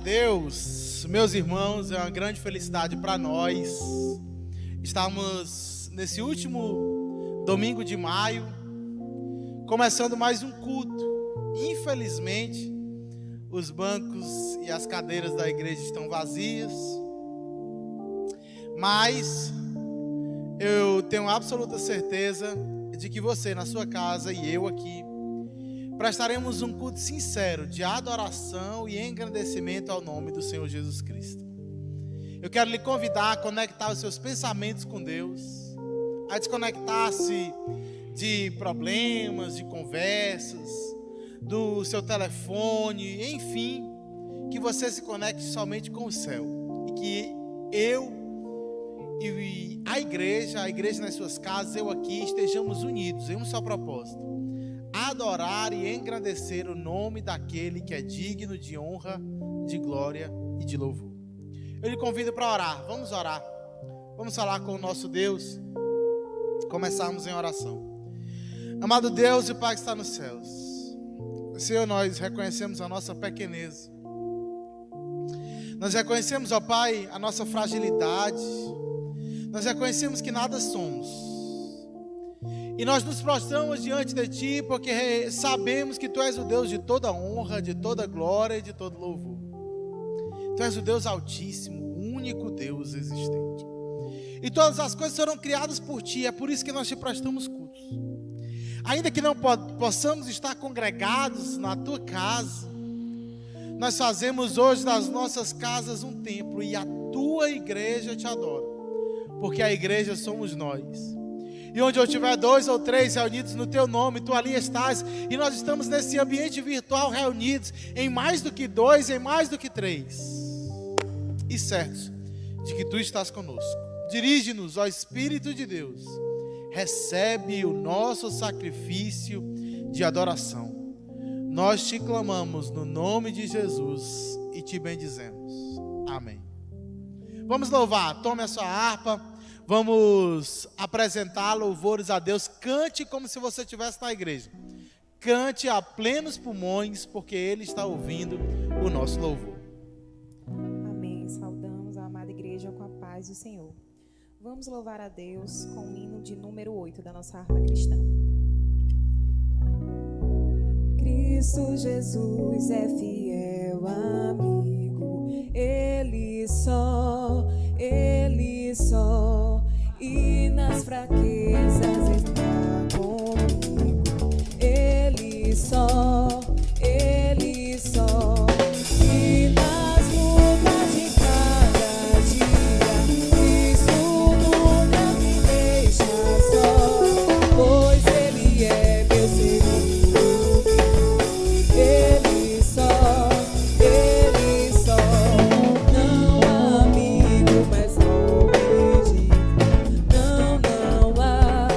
Deus, meus irmãos, é uma grande felicidade para nós. Estamos nesse último domingo de maio, começando mais um culto. Infelizmente, os bancos e as cadeiras da igreja estão vazias, mas eu tenho absoluta certeza de que você na sua casa e eu aqui prestaremos um culto sincero de adoração e engrandecimento ao nome do Senhor Jesus Cristo. Eu quero lhe convidar a conectar os seus pensamentos com Deus, a desconectar-se de problemas, de conversas, do seu telefone, enfim, que você se conecte somente com o céu. E que eu e a igreja nas suas casas, eu aqui, estejamos unidos em um só propósito: adorar e engrandecer o nome daquele que é digno de honra, de glória e de louvor. Eu lhe convido para orar. Vamos orar. Vamos falar com o nosso Deus. Começarmos em oração. Amado Deus e Pai que está nos céus, Senhor, nós reconhecemos a nossa pequenez. Nós reconhecemos, ó Pai, a nossa fragilidade. Nós reconhecemos que nada somos. E nós nos prostramos diante de Ti, porque sabemos que Tu és o Deus de toda honra, de toda glória e de todo louvor. Tu és o Deus Altíssimo, o único Deus existente. E todas as coisas foram criadas por Ti, é por isso que nós Te prestamos cultos. Ainda que não possamos estar congregados na Tua casa, nós fazemos hoje das nossas casas um templo, e a Tua igreja Te adora, porque a igreja somos nós. E onde eu tiver 2 ou 3 reunidos no Teu nome, Tu ali estás. E nós estamos nesse ambiente virtual reunidos em mais do que 2, em mais do que 3. E certos de que Tu estás conosco. Dirige-nos, ó Espírito de Deus. Recebe o nosso sacrifício de adoração. Nós Te clamamos no nome de Jesus e Te bendizemos. Amém. Vamos louvar. Tome a sua harpa. Vamos apresentar louvores a Deus. Cante como se você estivesse na igreja. Cante a plenos pulmões, porque Ele está ouvindo o nosso louvor. Amém. Saudamos a amada igreja com a paz do Senhor. Vamos louvar a Deus com o hino de número 8 da nossa harpa cristã. Cristo Jesus é fiel amigo, Ele só, e nas fraquezas está comigo. Ele só, e nas lutas de cada dia, Cristo nunca me deixa só, pois Ele é meu seguro. Ele só, não amigo, mas não me diga. Não há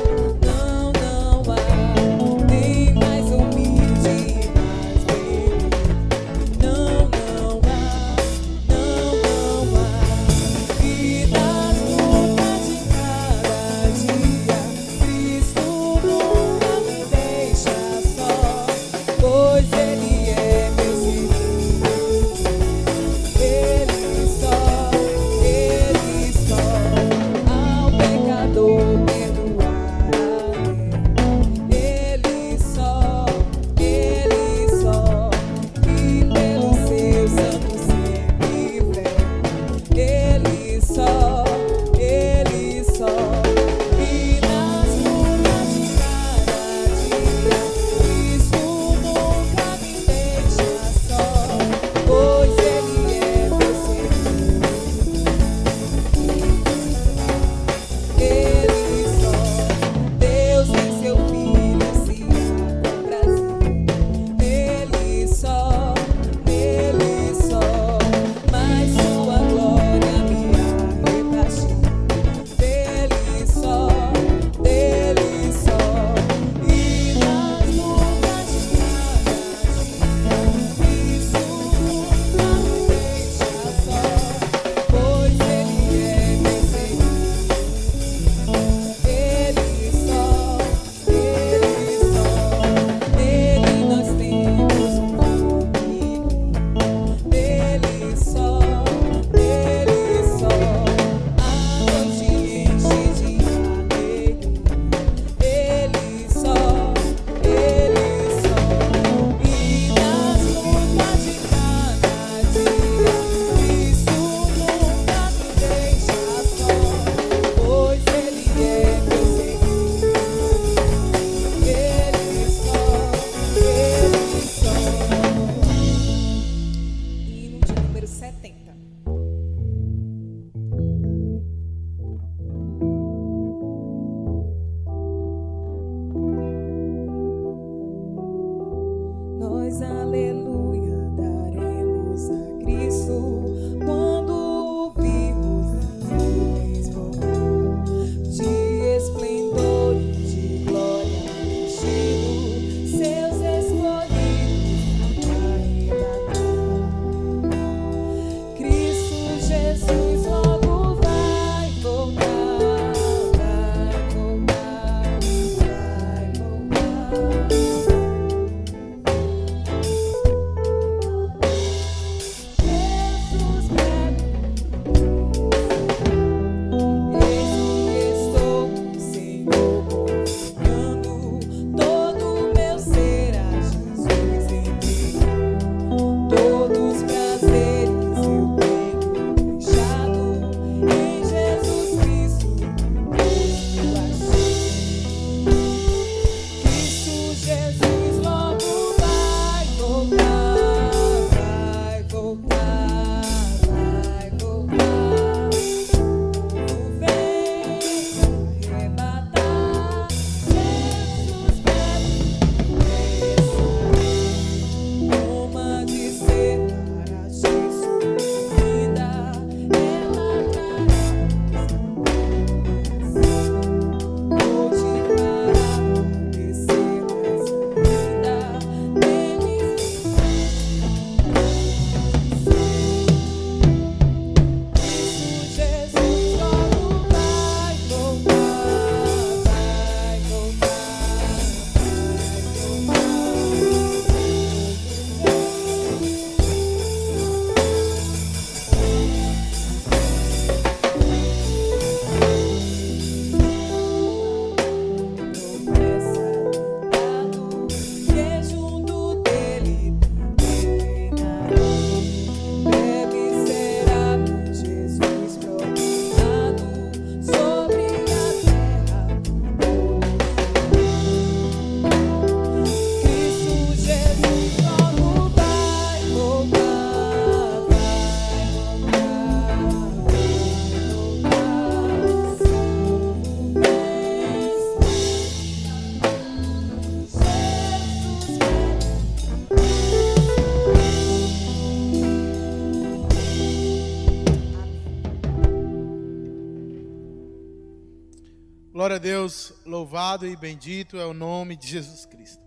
Glória a Deus, louvado e bendito é o nome de Jesus Cristo.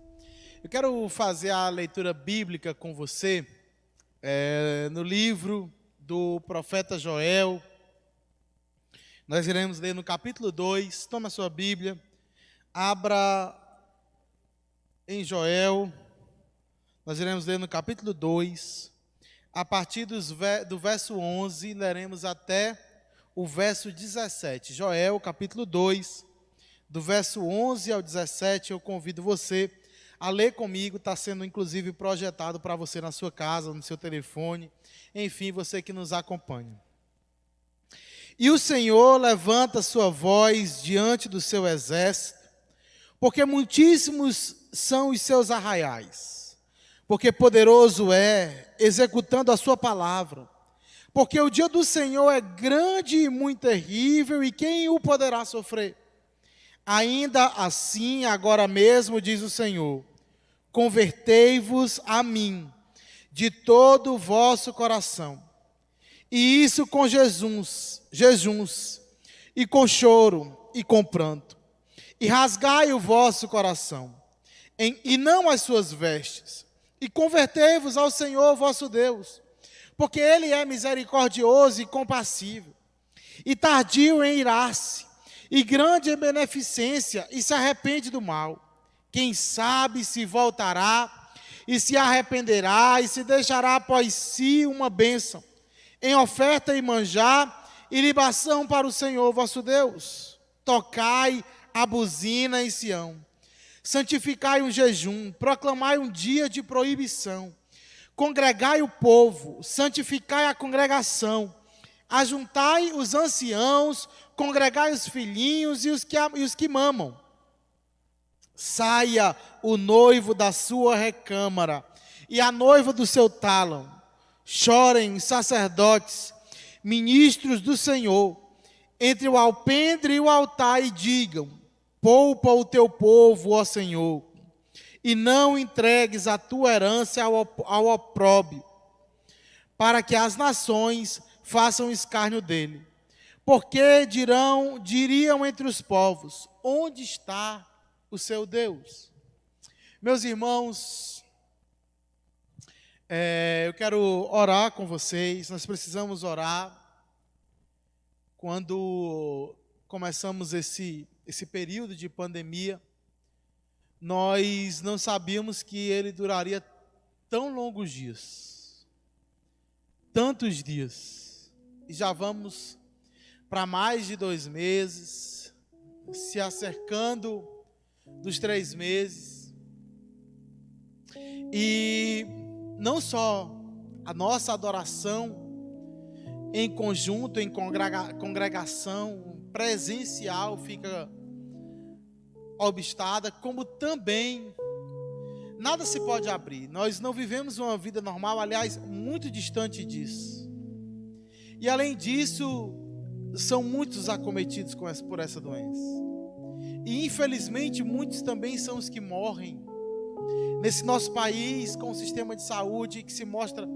Eu quero fazer a leitura bíblica com você no livro do profeta Joel. Nós iremos ler no capítulo 2, toma a sua Bíblia, abra em Joel, nós iremos ler no capítulo 2, a partir do verso 11, leremos até o verso 17. Joel, capítulo 2, do verso 11 ao 17, eu convido você a ler comigo, está sendo inclusive projetado para você na sua casa, no seu telefone, enfim, você que nos acompanha. E o Senhor levanta sua voz diante do seu exército, porque muitíssimos são os seus arraiais, porque poderoso é, executando a sua palavra. Porque o dia do Senhor é grande e muito terrível, e quem o poderá sofrer? Ainda assim, agora mesmo, diz o Senhor, convertei-vos a mim, de todo o vosso coração, e isso com jejuns, e com choro, e com pranto, e rasgai o vosso coração, e não as suas vestes, e convertei-vos ao Senhor vosso Deus, porque Ele é misericordioso e compassível, e tardio em irar-se, e grande em beneficência, e se arrepende do mal. Quem sabe se voltará, e se arrependerá, e se deixará após si uma bênção, em oferta e manjar, e libação para o Senhor vosso Deus. Tocai a buzina em Sião, santificai um jejum, proclamai um dia de proibição, congregai o povo, santificai a congregação, ajuntai os anciãos, congregai os filhinhos e os que mamam. Saia o noivo da sua recâmara e a noiva do seu tálamo. Chorem os sacerdotes, ministros do Senhor, entre o alpendre e o altar, e digam: poupa o teu povo, ó Senhor, e não entregues a tua herança ao opróbrio, para que as nações façam escárnio dele. Porque diriam entre os povos: onde está o seu Deus? Meus irmãos, eu quero orar com vocês. Nós precisamos orar. Quando começamos esse período de pandemia, nós não sabíamos que ele duraria tão longos dias, tantos dias, e já vamos para mais de 2 meses, se acercando dos 3 meses, e não só a nossa adoração em conjunto, em congregação presencial fica obstada, como também nada se pode abrir. Nós não vivemos uma vida normal, aliás, muito distante disso. E além disso, são muitos acometidos por essa doença. E infelizmente muitos também são os que morrem nesse nosso país, com um sistema de saúde que se mostra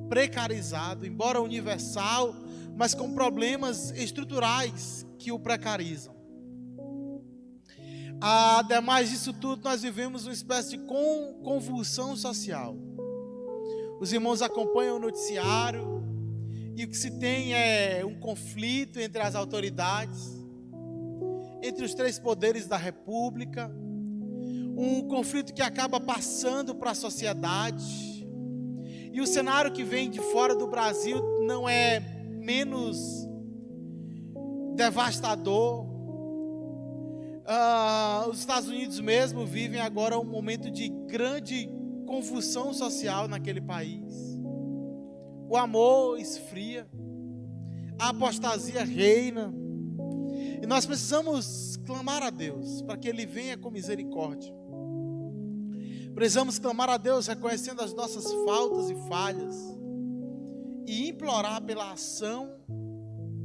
precarizado, embora universal, mas com problemas estruturais que o precarizam. Ademais disso tudo, nós vivemos uma espécie de convulsão social. Os irmãos acompanham o noticiário, e o que se tem é um conflito entre as autoridades, entre os 3 poderes da República, um conflito que acaba passando para a sociedade, e o cenário que vem de fora do Brasil não é menos devastador. Os Estados Unidos mesmo vivem agora um momento de grande convulsão social naquele país. O amor esfria, a apostasia reina, e nós precisamos clamar a Deus para que Ele venha com misericórdia. Precisamos clamar a Deus reconhecendo as nossas faltas e falhas, e implorar pela ação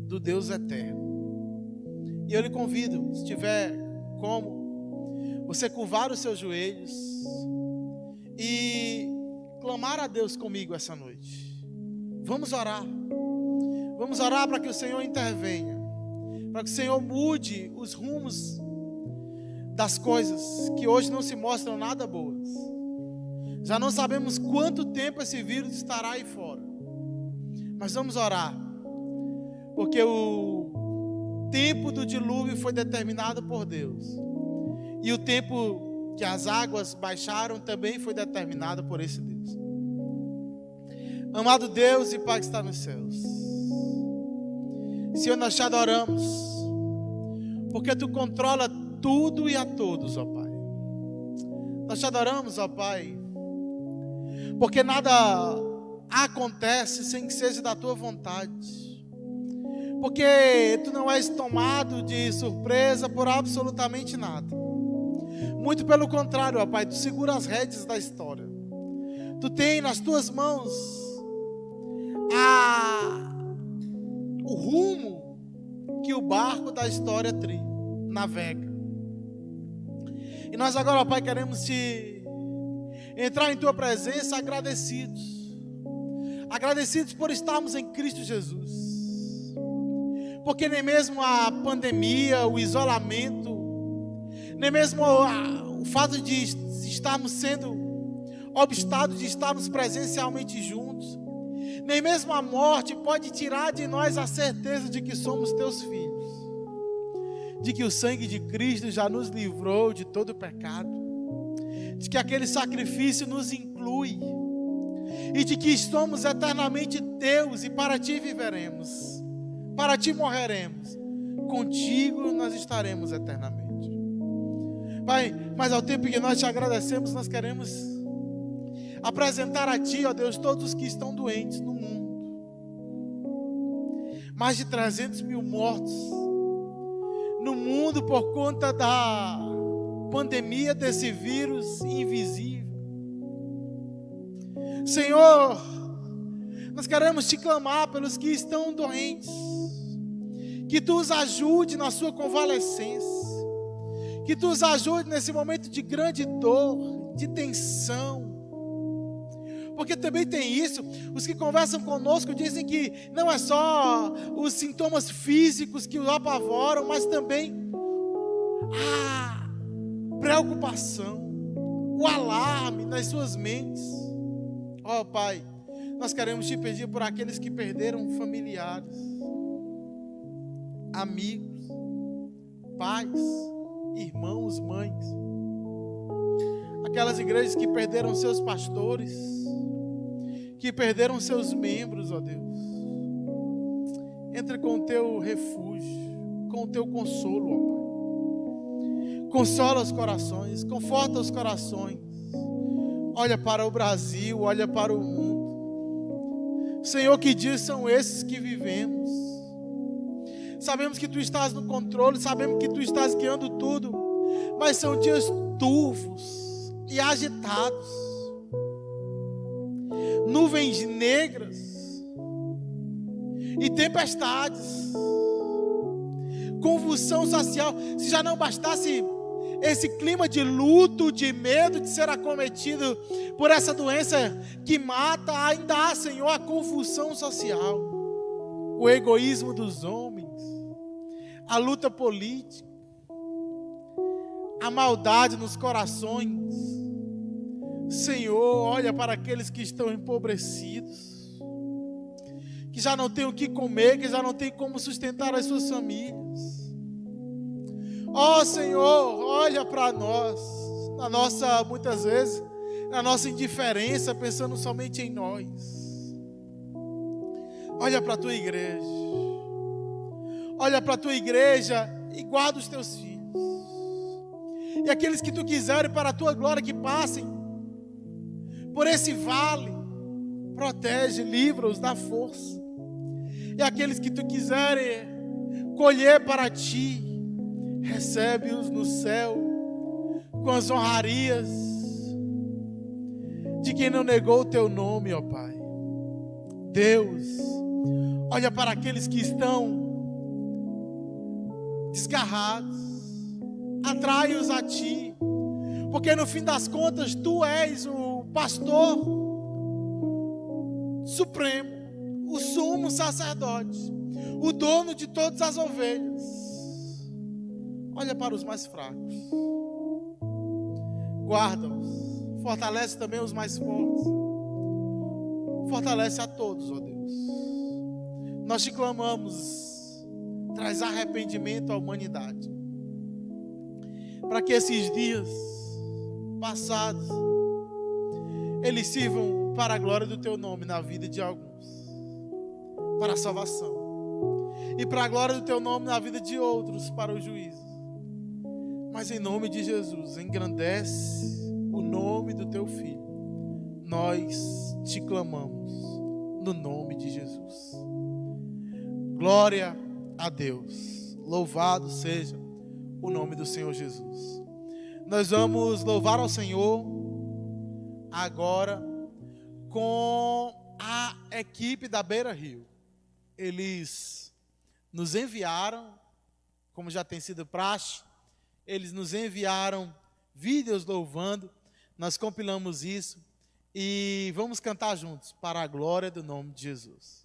do Deus eterno. E eu lhe convido, se tiver como, você curvar os seus joelhos e clamar a Deus comigo essa noite. Vamos orar para que o Senhor intervenha, para que o Senhor mude os rumos das coisas que hoje não se mostram nada boas. Já não sabemos quanto tempo esse vírus estará aí fora, mas vamos orar, porque o tempo do dilúvio foi determinado por Deus, e o tempo que as águas baixaram também foi determinado por esse Deus. Amado Deus e Pai que está nos céus, Senhor, nós te adoramos, porque Tu controla tudo e a todos, ó Pai. Nós te adoramos, ó Pai, porque nada acontece sem que seja da Tua vontade, porque Tu não és tomado de surpresa por absolutamente nada. Muito pelo contrário, ó Pai, Tu segura as rédeas da história. Tu tem nas Tuas mãos o rumo que o barco da história navega. E nós agora, ó Pai, queremos entrar em Tua presença agradecidos por estarmos em Cristo Jesus, porque nem mesmo a pandemia, o isolamento, nem mesmo o fato de estarmos sendo obstados de estarmos presencialmente juntos, nem mesmo a morte pode tirar de nós a certeza de que somos Teus filhos, de que o sangue de Cristo já nos livrou de todo pecado, de que aquele sacrifício nos inclui, e de que somos eternamente Teus, e para Ti viveremos, para Ti morreremos, contigo nós estaremos eternamente. Pai, mas ao tempo que nós Te agradecemos, nós queremos apresentar a Ti, ó Deus, todos os que estão doentes no mundo. Mais de 300 mil mortos no mundo por conta da pandemia desse vírus invisível. Senhor, nós queremos Te clamar pelos que estão doentes, que Tu os ajude na sua convalescência, que Tu os ajude nesse momento de grande dor, de tensão. Porque também tem isso, os que conversam conosco dizem que não é só os sintomas físicos que os apavoram, mas também a preocupação, o alarme nas suas mentes. Ó Pai, nós queremos Te pedir por aqueles que perderam familiares, amigos, pais, irmãos, mães, aquelas igrejas que perderam seus pastores, que perderam seus membros, ó Deus. Entra com o Teu refúgio, com o Teu consolo, ó Pai. Consola os corações, conforta os corações. Olha para o Brasil, olha para o mundo. Senhor, que dias são esses que vivemos? Sabemos que Tu estás no controle, sabemos que Tu estás guiando tudo, mas são dias turvos e agitados. Nuvens negras e tempestades, convulsão social. Se já não bastasse esse clima de luto, de medo de ser acometido por essa doença que mata, ainda há, Senhor, a convulsão social, o egoísmo dos homens, a luta política, a maldade nos corações. Senhor, olha para aqueles que estão empobrecidos, que já não têm o que comer, que já não têm como sustentar as suas famílias. Ó Senhor, olha para nós, muitas vezes, na nossa indiferença, pensando somente em nós. Olha para a Tua igreja, olha para a Tua igreja e guarda os Teus filhos. E aqueles que Tu quiseres para a Tua glória que passem por esse vale, protege, livra-os da força. E aqueles que Tu quiseres colher para Ti, recebe-os no céu, com as honrarias de quem não negou o Teu nome, ó Pai. Deus, olha para aqueles que estão desgarrados, atrai-os a Ti, porque no fim das contas Tu és o pastor supremo, o sumo sacerdote, o dono de todas as ovelhas. olha para os mais fracos, guarda-os, fortalece também os mais fortes, fortalece a todos, ó Deus. Nós te clamamos, traz arrependimento à humanidade, para que esses dias passados eles sirvam para a glória do teu nome na vida de alguns, para a salvação, e para a glória do teu nome na vida de outros, para o juízo. Mas em nome de Jesus, engrandece o nome do teu Filho. Nós te clamamos no nome de Jesus. Glória a Deus. Louvado seja o nome do Senhor Jesus. Nós vamos louvar ao Senhor agora com a equipe da Beira Rio. Eles nos enviaram, como já tem sido praxe, eles nos enviaram vídeos louvando. Nós compilamos isso e vamos cantar juntos para a glória do nome de Jesus.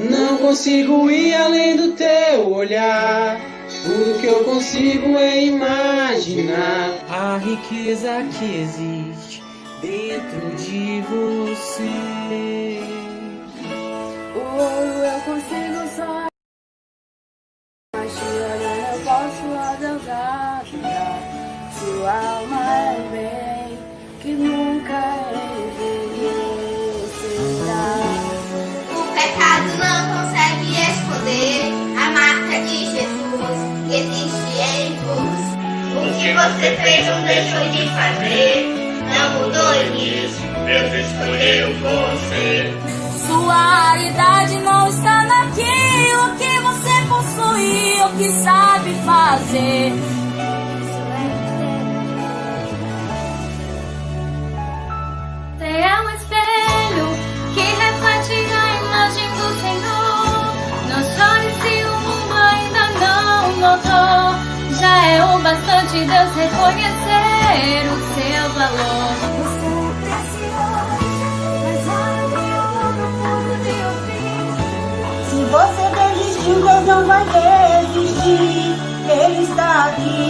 Não consigo ir além do teu olhar. Tudo que eu consigo é imaginar a riqueza que existe dentro de você. O ouro eu consigo só, mas te olhando eu posso adeusar. Sua alma é bem que nunca envelhecerá. O pecado não consegue esconder a marca de Jesus que existe em vos. O que você fez ou deixou de fazer não mudou nisso. Deus escolheu você. Sua raridade não está naquilo que você possui ou que sabe fazer. Você é um espelho que reflete a imagem do Senhor. Não chore se o mundo ainda não notou. Já é o bastante Deus reconhecer o seu valor. Você é precioso, mas olha o mundo de ouvir. Se você desistiu, Deus não vai desistir. Ele está aqui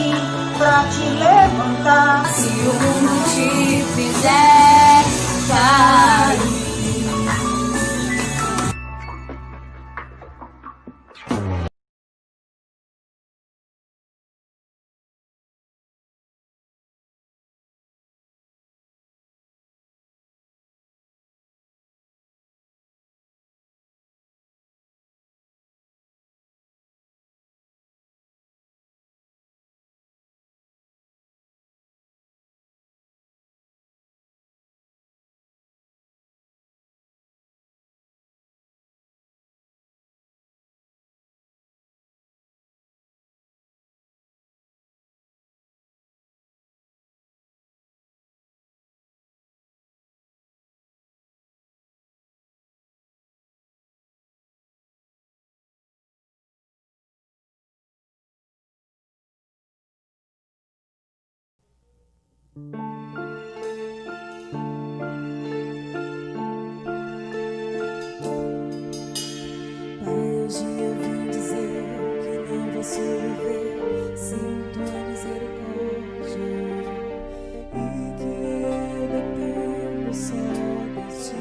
pra te levantar. Se o mundo te fizer cair. Pai, hoje eu vim dizer que não vou sobreviver sem tua misericórdia e que eu dependo só de ti.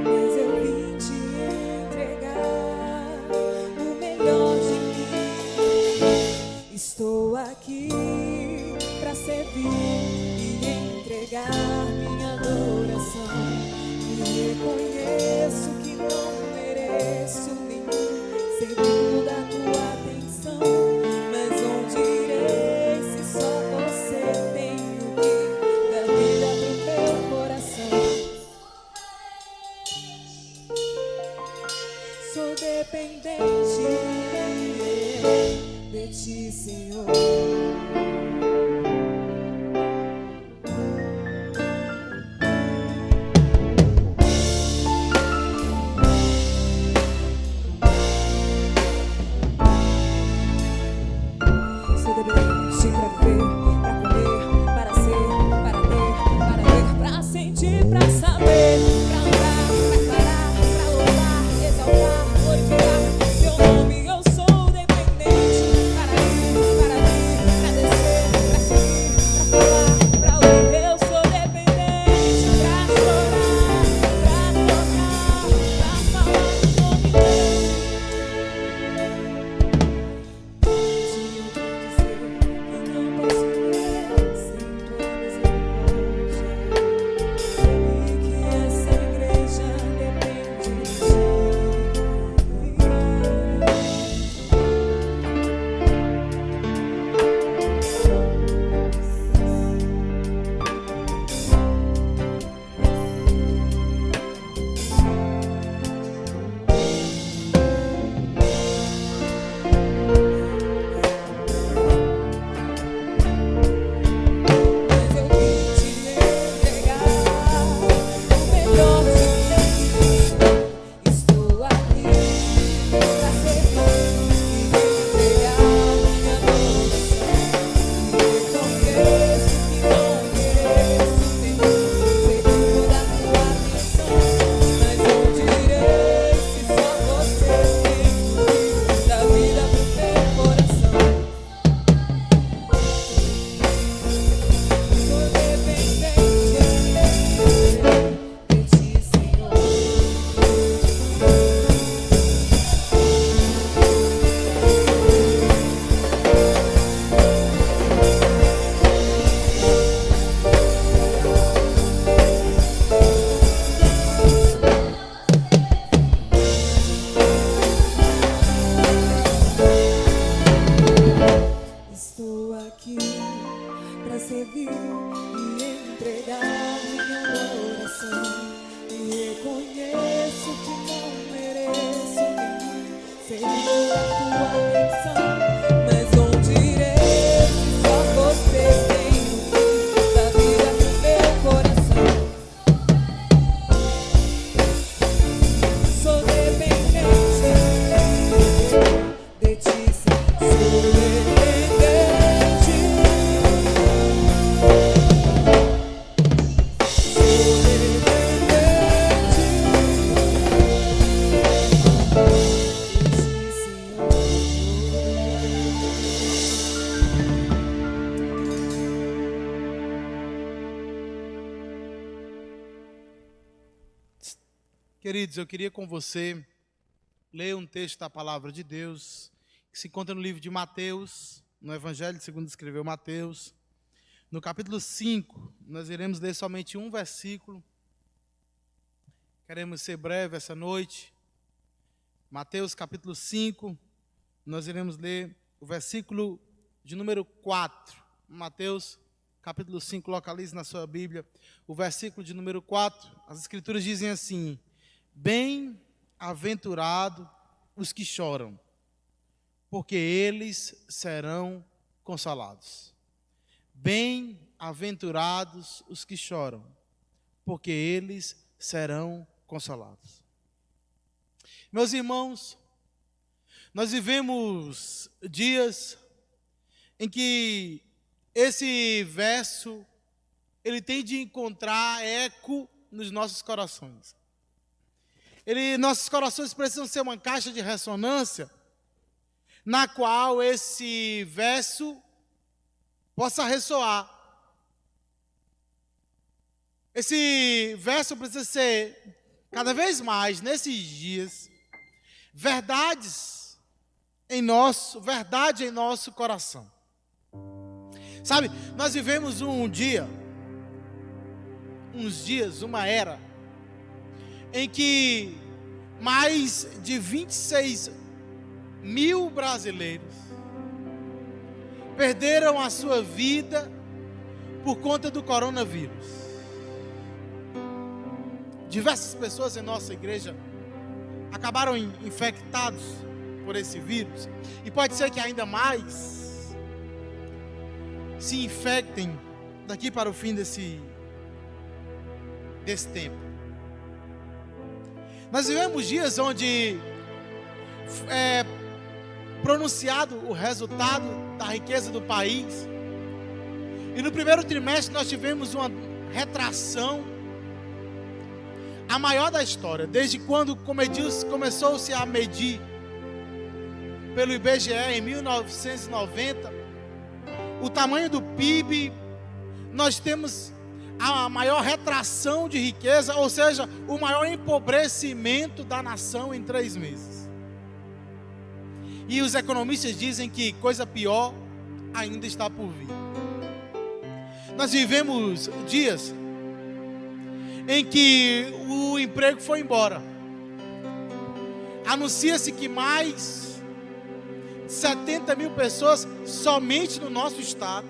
Mas eu vim te entregar o melhor de mim. Estou aqui pra servir e entregar minha adoração. E reconheço que não mereço nenhum segundo da tua atenção. Mas onde irei se só você tem o que a servir e entregar minha adoração. E reconheço que não mereço nenhum servir a tua atenção, mas onde irei se só você tem o fim da vida no meu coração? Sou dependente de ti, sim, sou dependente. Sou dependente de ti, Senhor. Queridos, eu queria com você ler um texto da palavra de Deus, que se encontra no livro de Mateus, no Evangelho segundo escreveu Mateus. No capítulo 5, nós iremos ler somente um versículo. Queremos ser breve essa noite. Mateus capítulo 5, nós iremos ler o versículo de número 4. Mateus capítulo 5, localize na sua Bíblia o versículo de número 4. As escrituras dizem assim: bem-aventurado os que choram, porque eles serão consolados. Bem-aventurados os que choram, porque eles serão consolados. Meus irmãos, nós vivemos dias em que esse verso ele tem de encontrar eco nos nossos corações. Nossos corações precisam ser uma caixa de ressonância na qual esse verso possa ressoar. Esse verso precisa ser, cada vez mais, nesses dias, verdade em nosso coração. Sabe, nós vivemos uns dias, uma era, em que mais de 26 mil brasileiros perderam a sua vida por conta do coronavírus. Diversas pessoas em nossa igreja acabaram infectados por esse vírus, e pode ser que ainda mais se infectem daqui para o fim desse tempo. Nós vivemos dias onde é pronunciado o resultado da riqueza do país, e no primeiro trimestre nós tivemos uma retração, a maior da história, desde quando começou-se a medir pelo IBGE em 1990, o tamanho do PIB. Nós temos a maior retração de riqueza, ou seja, o maior empobrecimento da nação em 3 meses. E os economistas dizem que coisa pior ainda está por vir. Nós vivemos dias em que o emprego foi embora. Anuncia-se que mais de 70 mil pessoas, somente no nosso estado,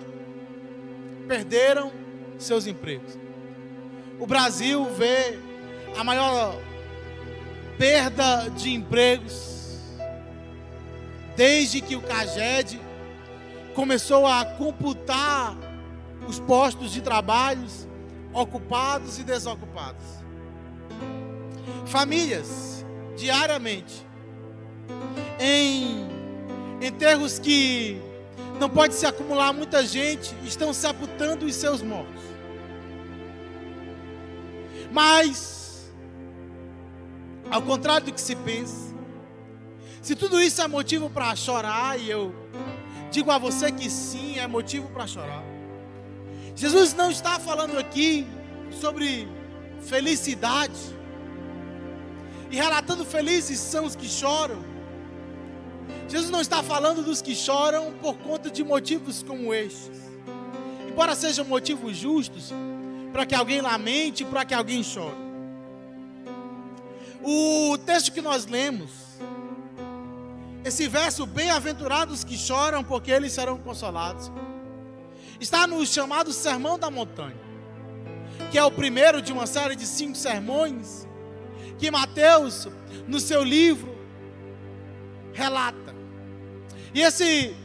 perderam seus empregos. O Brasil vê a maior perda de empregos desde que o CAGED começou a computar os postos de trabalhos ocupados e desocupados. Famílias, diariamente, em enterros que não pode se acumular muita gente, estão sepultando os seus mortos. Mas, ao contrário do que se pensa, se tudo isso é motivo para chorar, e eu digo a você que sim, é motivo para chorar. Jesus não está falando aqui sobre felicidade e relatando felizes são os que choram. Jesus não está falando dos que choram por conta de motivos como estes, embora sejam motivos justos para que alguém lamente, para que alguém chore. O texto que nós lemos, esse verso, bem-aventurados que choram porque eles serão consolados, está no chamado Sermão da Montanha, que é o primeiro de uma série de 5 sermões que Mateus, no seu livro, relata. E esse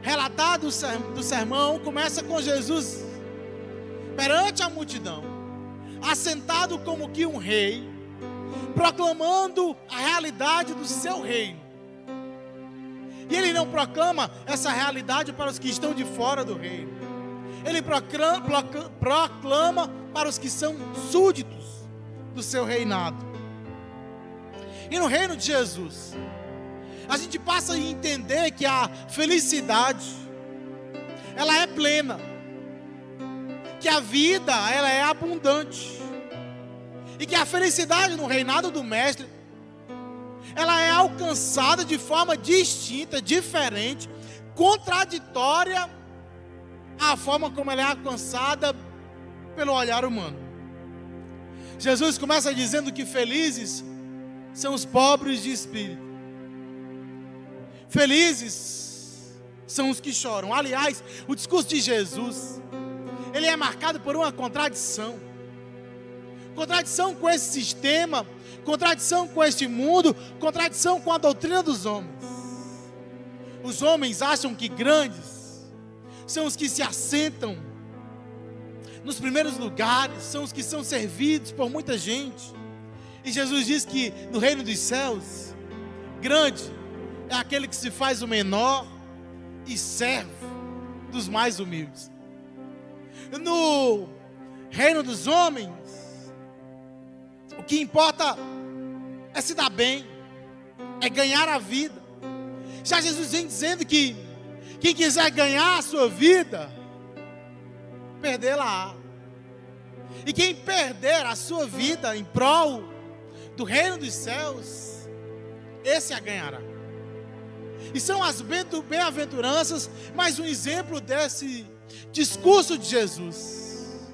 relatado do sermão começa com Jesus perante a multidão, assentado como que um rei, proclamando a realidade do seu reino. E ele não proclama essa realidade para os que estão de fora do reino. Ele proclama para os que são súditos do seu reinado. E no reino de Jesus, a gente passa a entender que a felicidade, ela é plena, que a vida, ela é abundante, e que a felicidade no reinado do Mestre, ela é alcançada de forma distinta, diferente, contraditória à forma como ela é alcançada pelo olhar humano. Jesus começa dizendo que felizes são os pobres de espírito. Felizes são os que choram. Aliás, o discurso de Jesus, ele é marcado por uma contradição. Contradição com esse sistema, contradição com este mundo, contradição com a doutrina dos homens. Os homens acham que grandes são os que se assentam nos primeiros lugares, são os que são servidos por muita gente. E Jesus diz que no reino dos céus, grande é aquele que se faz o menor e serve dos mais humildes. No reino dos homens, o que importa é se dar bem, é ganhar a vida. Já Jesus vem dizendo que quem quiser ganhar a sua vida, perdê-la-á. E quem perder a sua vida em prol do reino dos céus, esse a ganhará. E são as bem-aventuranças, mais um exemplo desse discurso de Jesus,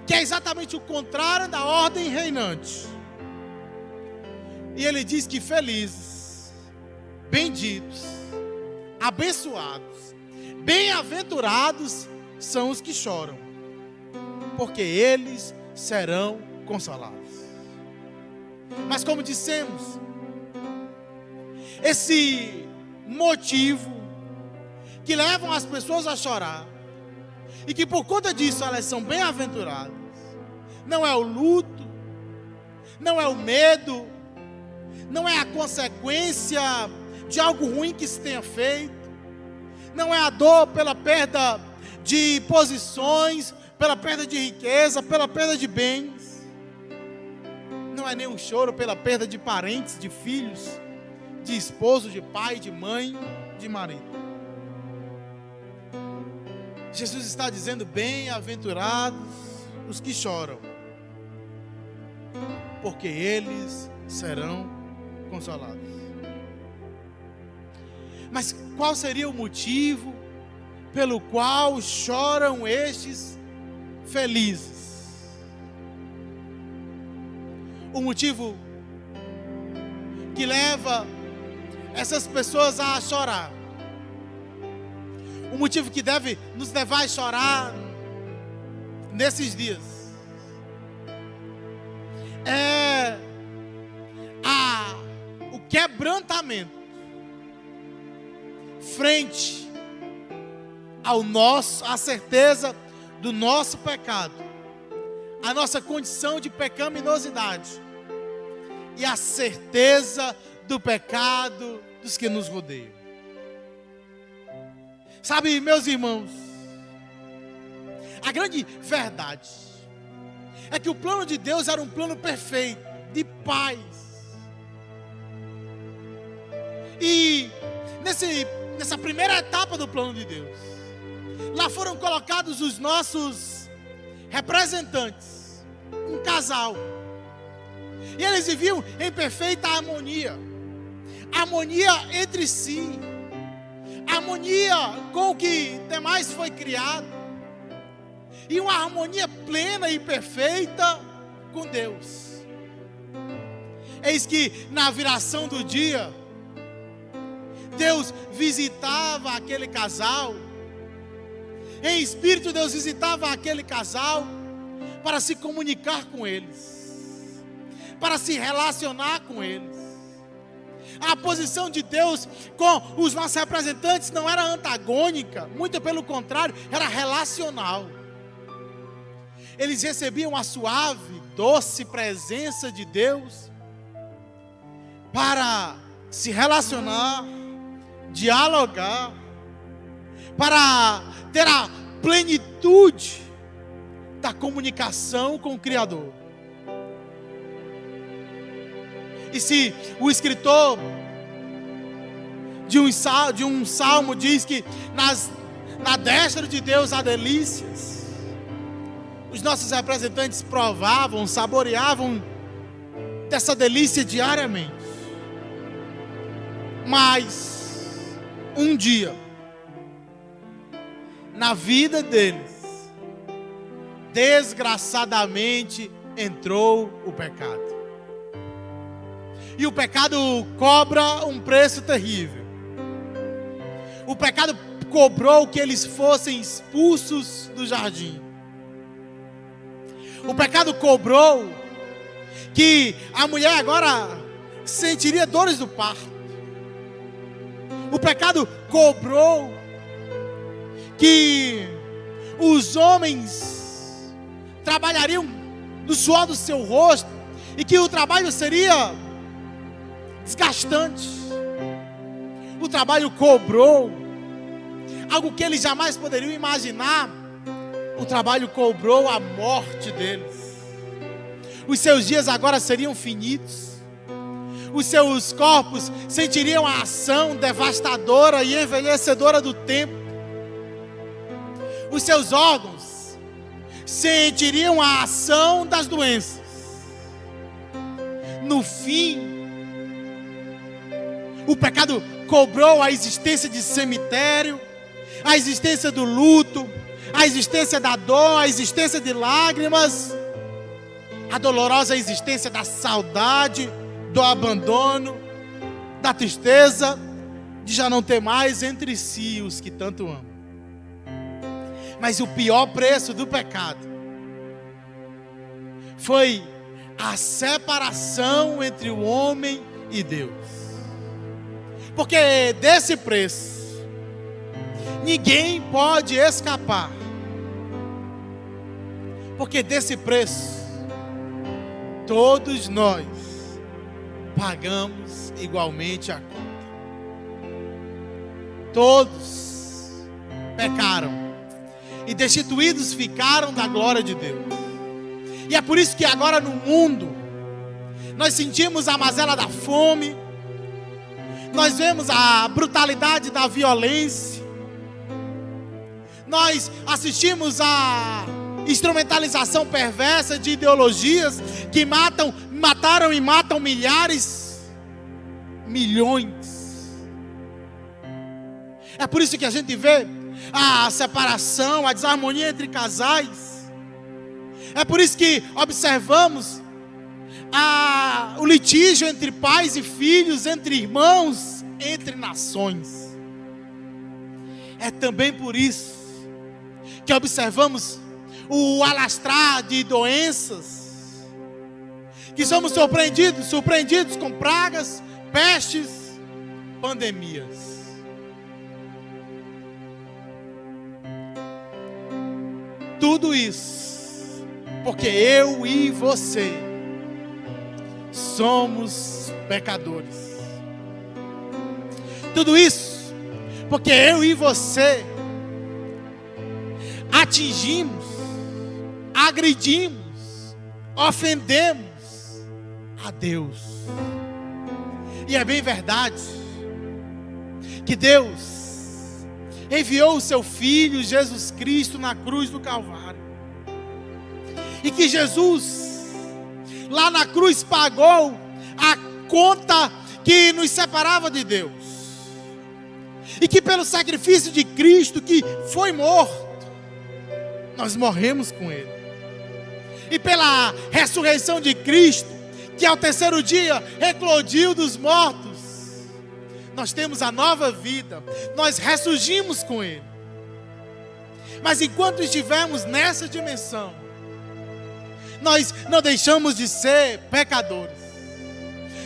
que é exatamente o contrário da ordem reinante. E ele diz que felizes, benditos, abençoados, bem-aventurados são os que choram, porque eles serão consolados. Mas como dissemos, esse motivo que levam as pessoas a chorar, e que por conta disso elas são bem-aventuradas, não é o luto, não é o medo, não é a consequência de algo ruim que se tenha feito, não é a dor pela perda de posições, pela perda de riqueza, pela perda de bens, não é nem o choro pela perda de parentes, de filhos, de esposo, de pai, de mãe, de marido. Jesus está dizendo: bem-aventurados os que choram, porque eles serão consolados. Mas qual seria o motivo pelo qual choram estes felizes? O motivo que leva essas pessoas a chorar, o motivo que deve nos levar a chorar nesses dias, é o quebrantamento frente à certeza do nosso pecado, a nossa condição de pecaminosidade e a certeza do pecado dos que nos rodeiam. Sabe, meus irmãos, a grande verdade é que o plano de Deus era um plano perfeito, de paz. E nessa primeira etapa do plano de Deus, lá foram colocados os nossos representantes, um casal. E eles viviam em perfeita harmonia entre si, harmonia com o que demais foi criado, e uma harmonia plena e perfeita com Deus. Eis que na viração do dia, Deus visitava aquele casal Em espírito, Deus visitava aquele casal para se comunicar com eles, para se relacionar com eles. A posição de Deus com os nossos representantes não era antagônica, muito pelo contrário, era relacional. Eles recebiam a suave, doce presença de Deus para se relacionar, dialogar, para ter a plenitude da comunicação com o Criador. E se o escritor de um salmo diz que na destra de Deus há delícias, os nossos representantes provavam, saboreavam dessa delícia diariamente. Mas um dia, na vida deles, desgraçadamente entrou o pecado. E o pecado cobra um preço terrível. O pecado cobrou que eles fossem expulsos do jardim. O pecado cobrou que a mulher agora sentiria dores do parto. O pecado cobrou que os homens trabalhariam do suor do seu rosto e que o trabalho seria desgastante. O trabalho cobrou algo que eles jamais poderiam imaginar. O trabalho cobrou a morte deles. Os seus dias agora seriam finitos. Os seus corpos sentiriam a ação devastadora e envelhecedora do tempo. Os seus órgãos sentiriam a ação das doenças. No fim, o pecado cobrou a existência de cemitério, a existência do luto, a existência da dor, a existência de lágrimas, a dolorosa existência da saudade, do abandono, da tristeza, de já não ter mais entre si os que tanto amam. Mas o pior preço do pecado foi a separação entre o homem e Deus. Porque desse preço ninguém pode escapar. Porque desse preço todos nós pagamos igualmente a conta. Todos pecaram e destituídos ficaram da glória de Deus. E é por isso que agora no mundo nós sentimos a mazela da fome, nós vemos a brutalidade da violência, nós assistimos a instrumentalização perversa de ideologias que mataram e matam milhões. É por isso que a gente vê a separação, a desarmonia entre casais. É por isso que observamos o litígio entre pais e filhos, entre irmãos, entre nações. É também por isso que observamos o alastrar de doenças, que somos surpreendidos com pragas, pestes, pandemias. Tudo isso porque eu e você somos pecadores. Tudo isso porque eu e você atingimos, agredimos, ofendemos a Deus. E é bem verdade que Deus enviou o seu Filho Jesus Cristo na cruz do Calvário, e que Jesus lá na cruz pagou a conta que nos separava de Deus, e que pelo sacrifício de Cristo que foi morto, nós morremos com Ele, e pela ressurreição de Cristo, que ao terceiro dia eclodiu dos mortos, nós temos a nova vida, nós ressurgimos com Ele. Mas enquanto estivermos nessa dimensão, nós não deixamos de ser pecadores.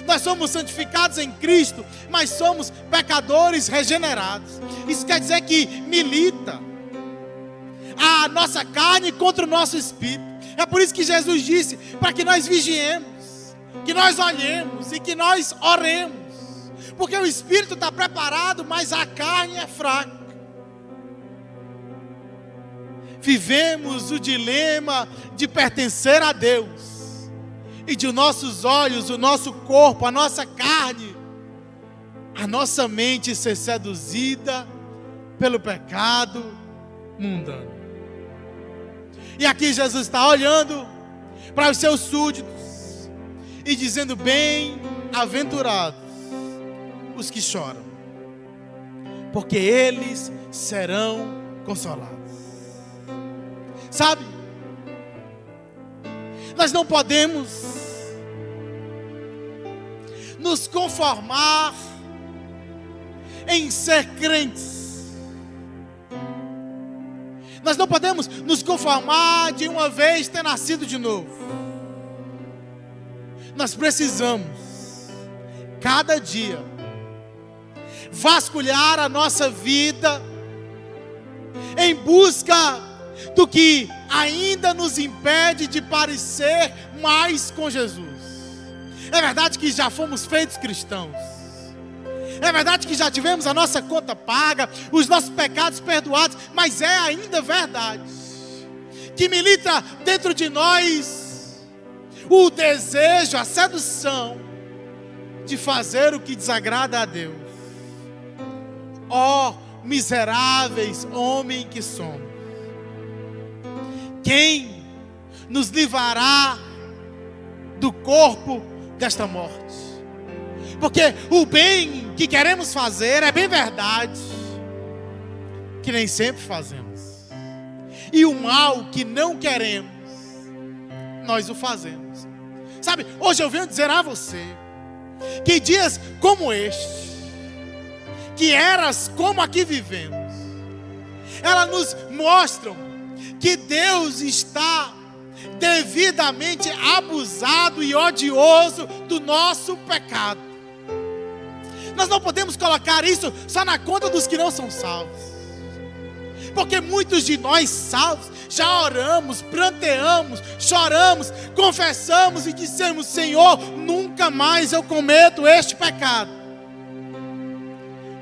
Nós somos santificados em Cristo, mas somos pecadores regenerados. Isso quer dizer que milita a nossa carne contra o nosso espírito. É por isso que Jesus disse para que nós vigiemos, que nós olhemos e que nós oremos. Porque o espírito está preparado, mas a carne é fraca. Vivemos o dilema de pertencer a Deus e de nossos olhos, o nosso corpo, a nossa carne, a nossa mente ser seduzida pelo pecado mundano. E aqui Jesus está olhando para os seus súditos e dizendo: bem-aventurados os que choram, porque eles serão consolados. Sabe, nós não podemos nos conformar em ser crentes. Nós não podemos nos conformar de uma vez ter nascido de novo. Nós precisamos, cada dia, vasculhar a nossa vida em busca do que ainda nos impede de parecer mais com Jesus. É verdade que já fomos feitos cristãos. É verdade que já tivemos a nossa conta paga, os nossos pecados perdoados, mas é ainda verdade que milita dentro de nós o desejo, a sedução de fazer o que desagrada a Deus. Ó miseráveis homens que somos, quem nos livrará do corpo desta morte? Porque o bem que queremos fazer é bem verdade que nem sempre fazemos, e o mal que não queremos, nós o fazemos. Sabe, hoje eu venho dizer a você que dias como este, que eras como aqui vivemos, elas nos mostram que Deus está devidamente abusado e odioso do nosso pecado. Nós não podemos colocar isso só na conta dos que não são salvos, porque muitos de nós salvos já oramos, pranteamos, choramos, confessamos e dissemos: Senhor, nunca mais eu cometo este pecado.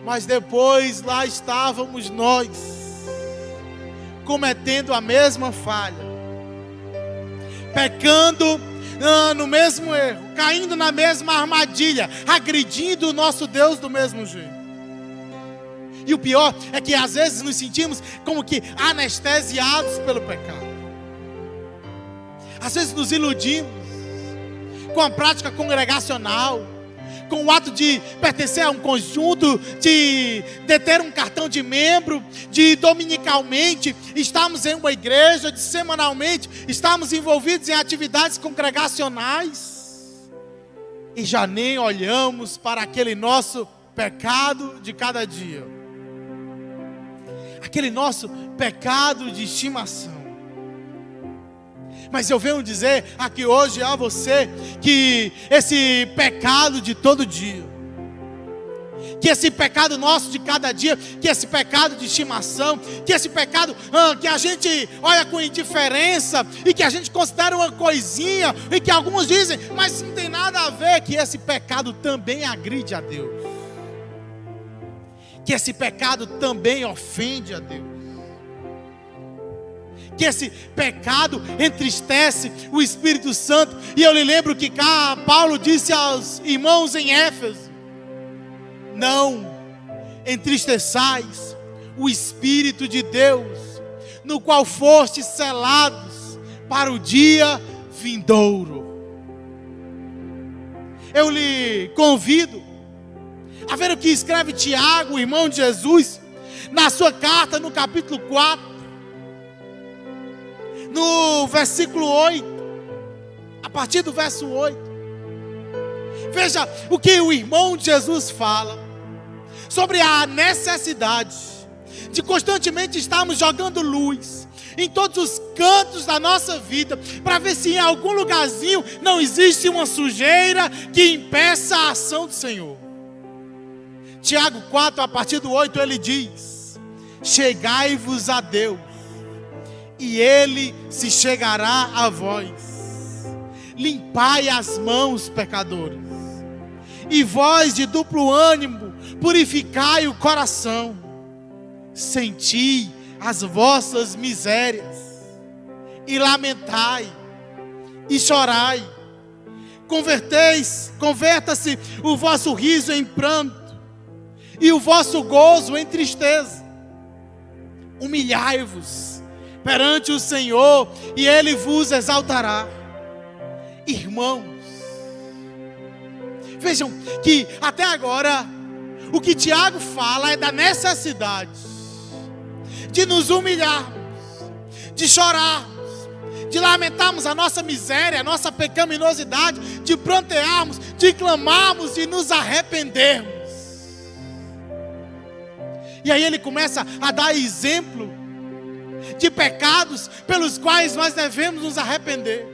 Mas depois lá estávamos nós, cometendo a mesma falha, pecando no mesmo erro, caindo na mesma armadilha, agredindo o nosso Deus do mesmo jeito. E o pior é que às vezes nos sentimos como que anestesiados pelo pecado. Às vezes nos iludimos com a prática congregacional, com o ato de pertencer a um conjunto, de ter um cartão de membro, de dominicalmente estarmos em uma igreja, de semanalmente estarmos envolvidos em atividades congregacionais, e já nem olhamos para aquele nosso pecado de cada dia, aquele nosso pecado de estimação. Mas eu venho dizer aqui hoje a você que esse pecado de todo dia, que esse pecado nosso de cada dia, que esse pecado de estimação, que esse pecado que a gente olha com indiferença e que a gente considera uma coisinha, e que alguns dizem, mas não tem nada a ver, que esse pecado também agride a Deus, que esse pecado também ofende a Deus, que esse pecado entristece o Espírito Santo. E eu lhe lembro que Paulo disse aos irmãos em Éfeso: não entristeçais o Espírito de Deus, no qual fostes selados para o dia vindouro. Eu lhe convido a ver o que escreve Tiago, o irmão de Jesus, na sua carta, no capítulo 4, no versículo 8, a partir do verso 8. Veja o que o irmão de Jesus fala sobre a necessidade de constantemente estarmos jogando luz em todos os cantos da nossa vida, para ver se em algum lugarzinho não existe uma sujeira que impeça a ação do Senhor. Tiago 4, a partir do 8, ele diz: chegai-vos a Deus, e Ele se chegará a vós. Limpai as mãos, pecadores, e vós de duplo ânimo, purificai o coração. Senti as vossas misérias, e lamentai, e chorai. Converta-se o vosso riso em pranto, e o vosso gozo em tristeza. Humilhai-vos perante o Senhor, e Ele vos exaltará. Irmãos, vejam que até agora o que Tiago fala é da necessidade de nos humilharmos, de chorarmos, de lamentarmos a nossa miséria, a nossa pecaminosidade, de prantearmos, de clamarmos e nos arrependermos. E aí ele começa a dar exemplo de pecados pelos quais nós devemos nos arrepender.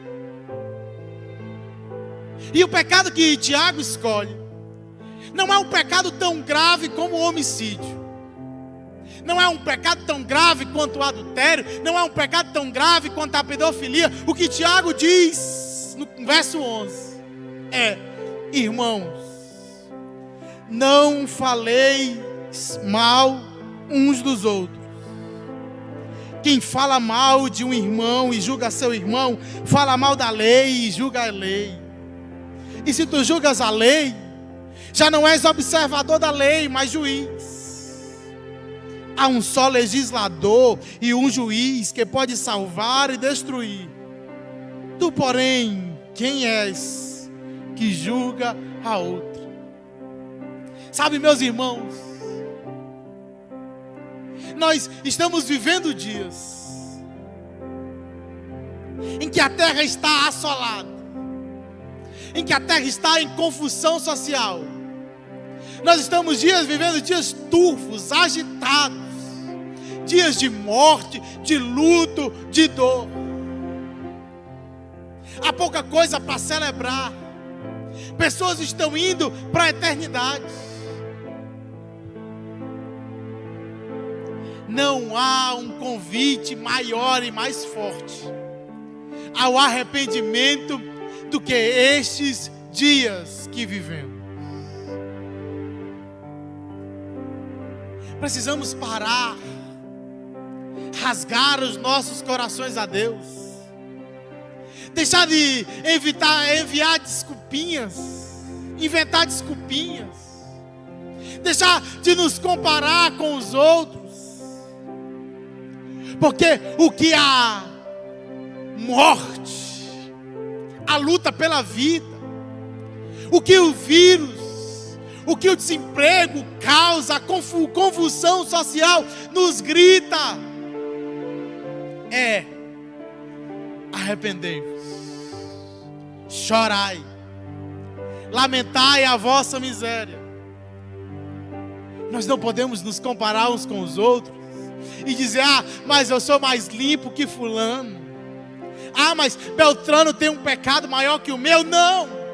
E o pecado que Tiago escolhe não é um pecado tão grave como o homicídio. Não é um pecado tão grave quanto o adultério. Não é um pecado tão grave quanto a pedofilia. O que Tiago diz no verso 11 é: irmãos, não faleis mal uns dos outros. Quem fala mal de um irmão e julga seu irmão, fala mal da lei e julga a lei. E se tu julgas a lei, já não és observador da lei, mas juiz. Há um só legislador e um juiz que pode salvar e destruir. Tu, porém, quem és que julga a outro? Sabe, meus irmãos, nós estamos vivendo dias em que a terra está assolada, em que a terra está em confusão social. Nós estamos vivendo dias turvos, agitados, dias de morte, de luto, de dor. Há pouca coisa para celebrar. Pessoas estão indo para a eternidade. Não há um convite maior e mais forte ao arrependimento do que estes dias que vivemos. Precisamos parar, rasgar os nossos corações a Deus, deixar de enviar desculpinhas, inventar desculpinhas, deixar de nos comparar com os outros, porque o que a morte, a luta pela vida, o que o vírus, o que o desemprego causa, a convulsão social nos grita é: arrependei-vos, chorai, lamentai a vossa miséria. Nós não podemos nos comparar uns com os outros e dizer: ah, mas eu sou mais limpo que fulano. Ah, mas Beltrano tem um pecado maior que o meu. Não!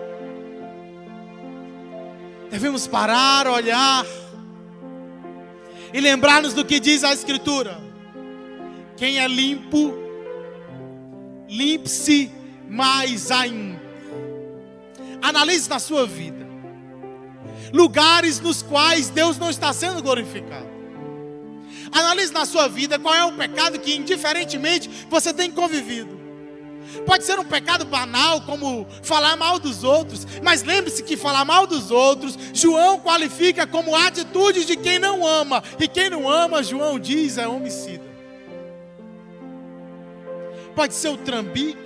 Devemos parar, olhar e lembrar-nos do que diz a Escritura: quem é limpo, limpe-se mais ainda. Analise na sua vida lugares nos quais Deus não está sendo glorificado. Analise na sua vida qual é o pecado que indiferentemente você tem convivido. Pode ser um pecado banal, como falar mal dos outros, mas lembre-se que falar mal dos outros, João qualifica como atitude de quem não ama. E quem não ama, João diz, é homicida. Pode ser o trambique,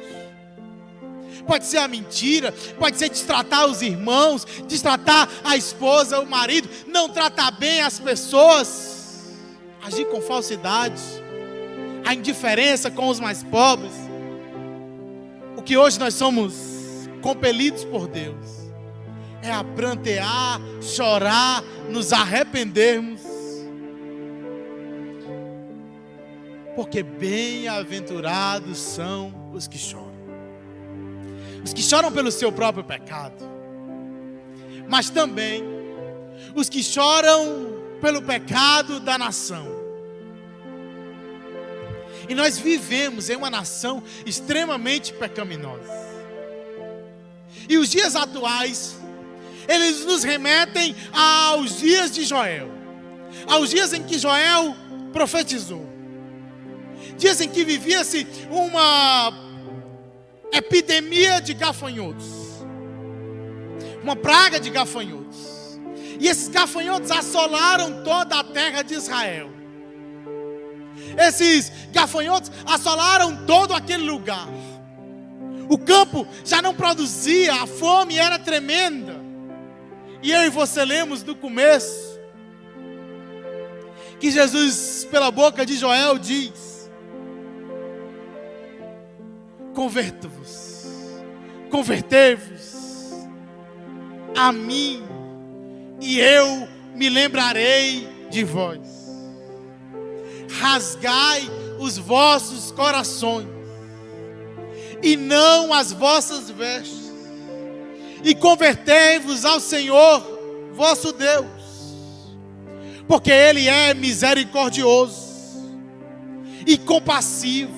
pode ser a mentira, pode ser destratar os irmãos, destratar a esposa, o marido, não tratar bem as pessoas, agir com falsidade, a indiferença com os mais pobres. O que hoje nós somos compelidos por Deus é a prantear, chorar, nos arrependermos Porque bem-aventurados são os que choram. Os que choram pelo seu próprio pecado, mas também os que choram pelo pecado da nação. E nós vivemos em uma nação extremamente pecaminosa. E os dias atuais, eles nos remetem aos dias de Joel, aos dias em que Joel profetizou, dias em que vivia-se uma epidemia de gafanhotos, uma praga de gafanhotos, e esses gafanhotos assolaram toda a terra de Israel. Esses gafanhotos assolaram todo aquele lugar. O campo já não produzia, a fome era tremenda. E eu e você lemos no começo que Jesus, pela boca de Joel, diz: convertei-vos a mim, e eu me lembrarei de vós. Rasgai os vossos corações, e não as vossas vestes, e convertei-vos ao Senhor vosso Deus, porque Ele é misericordioso e compassivo,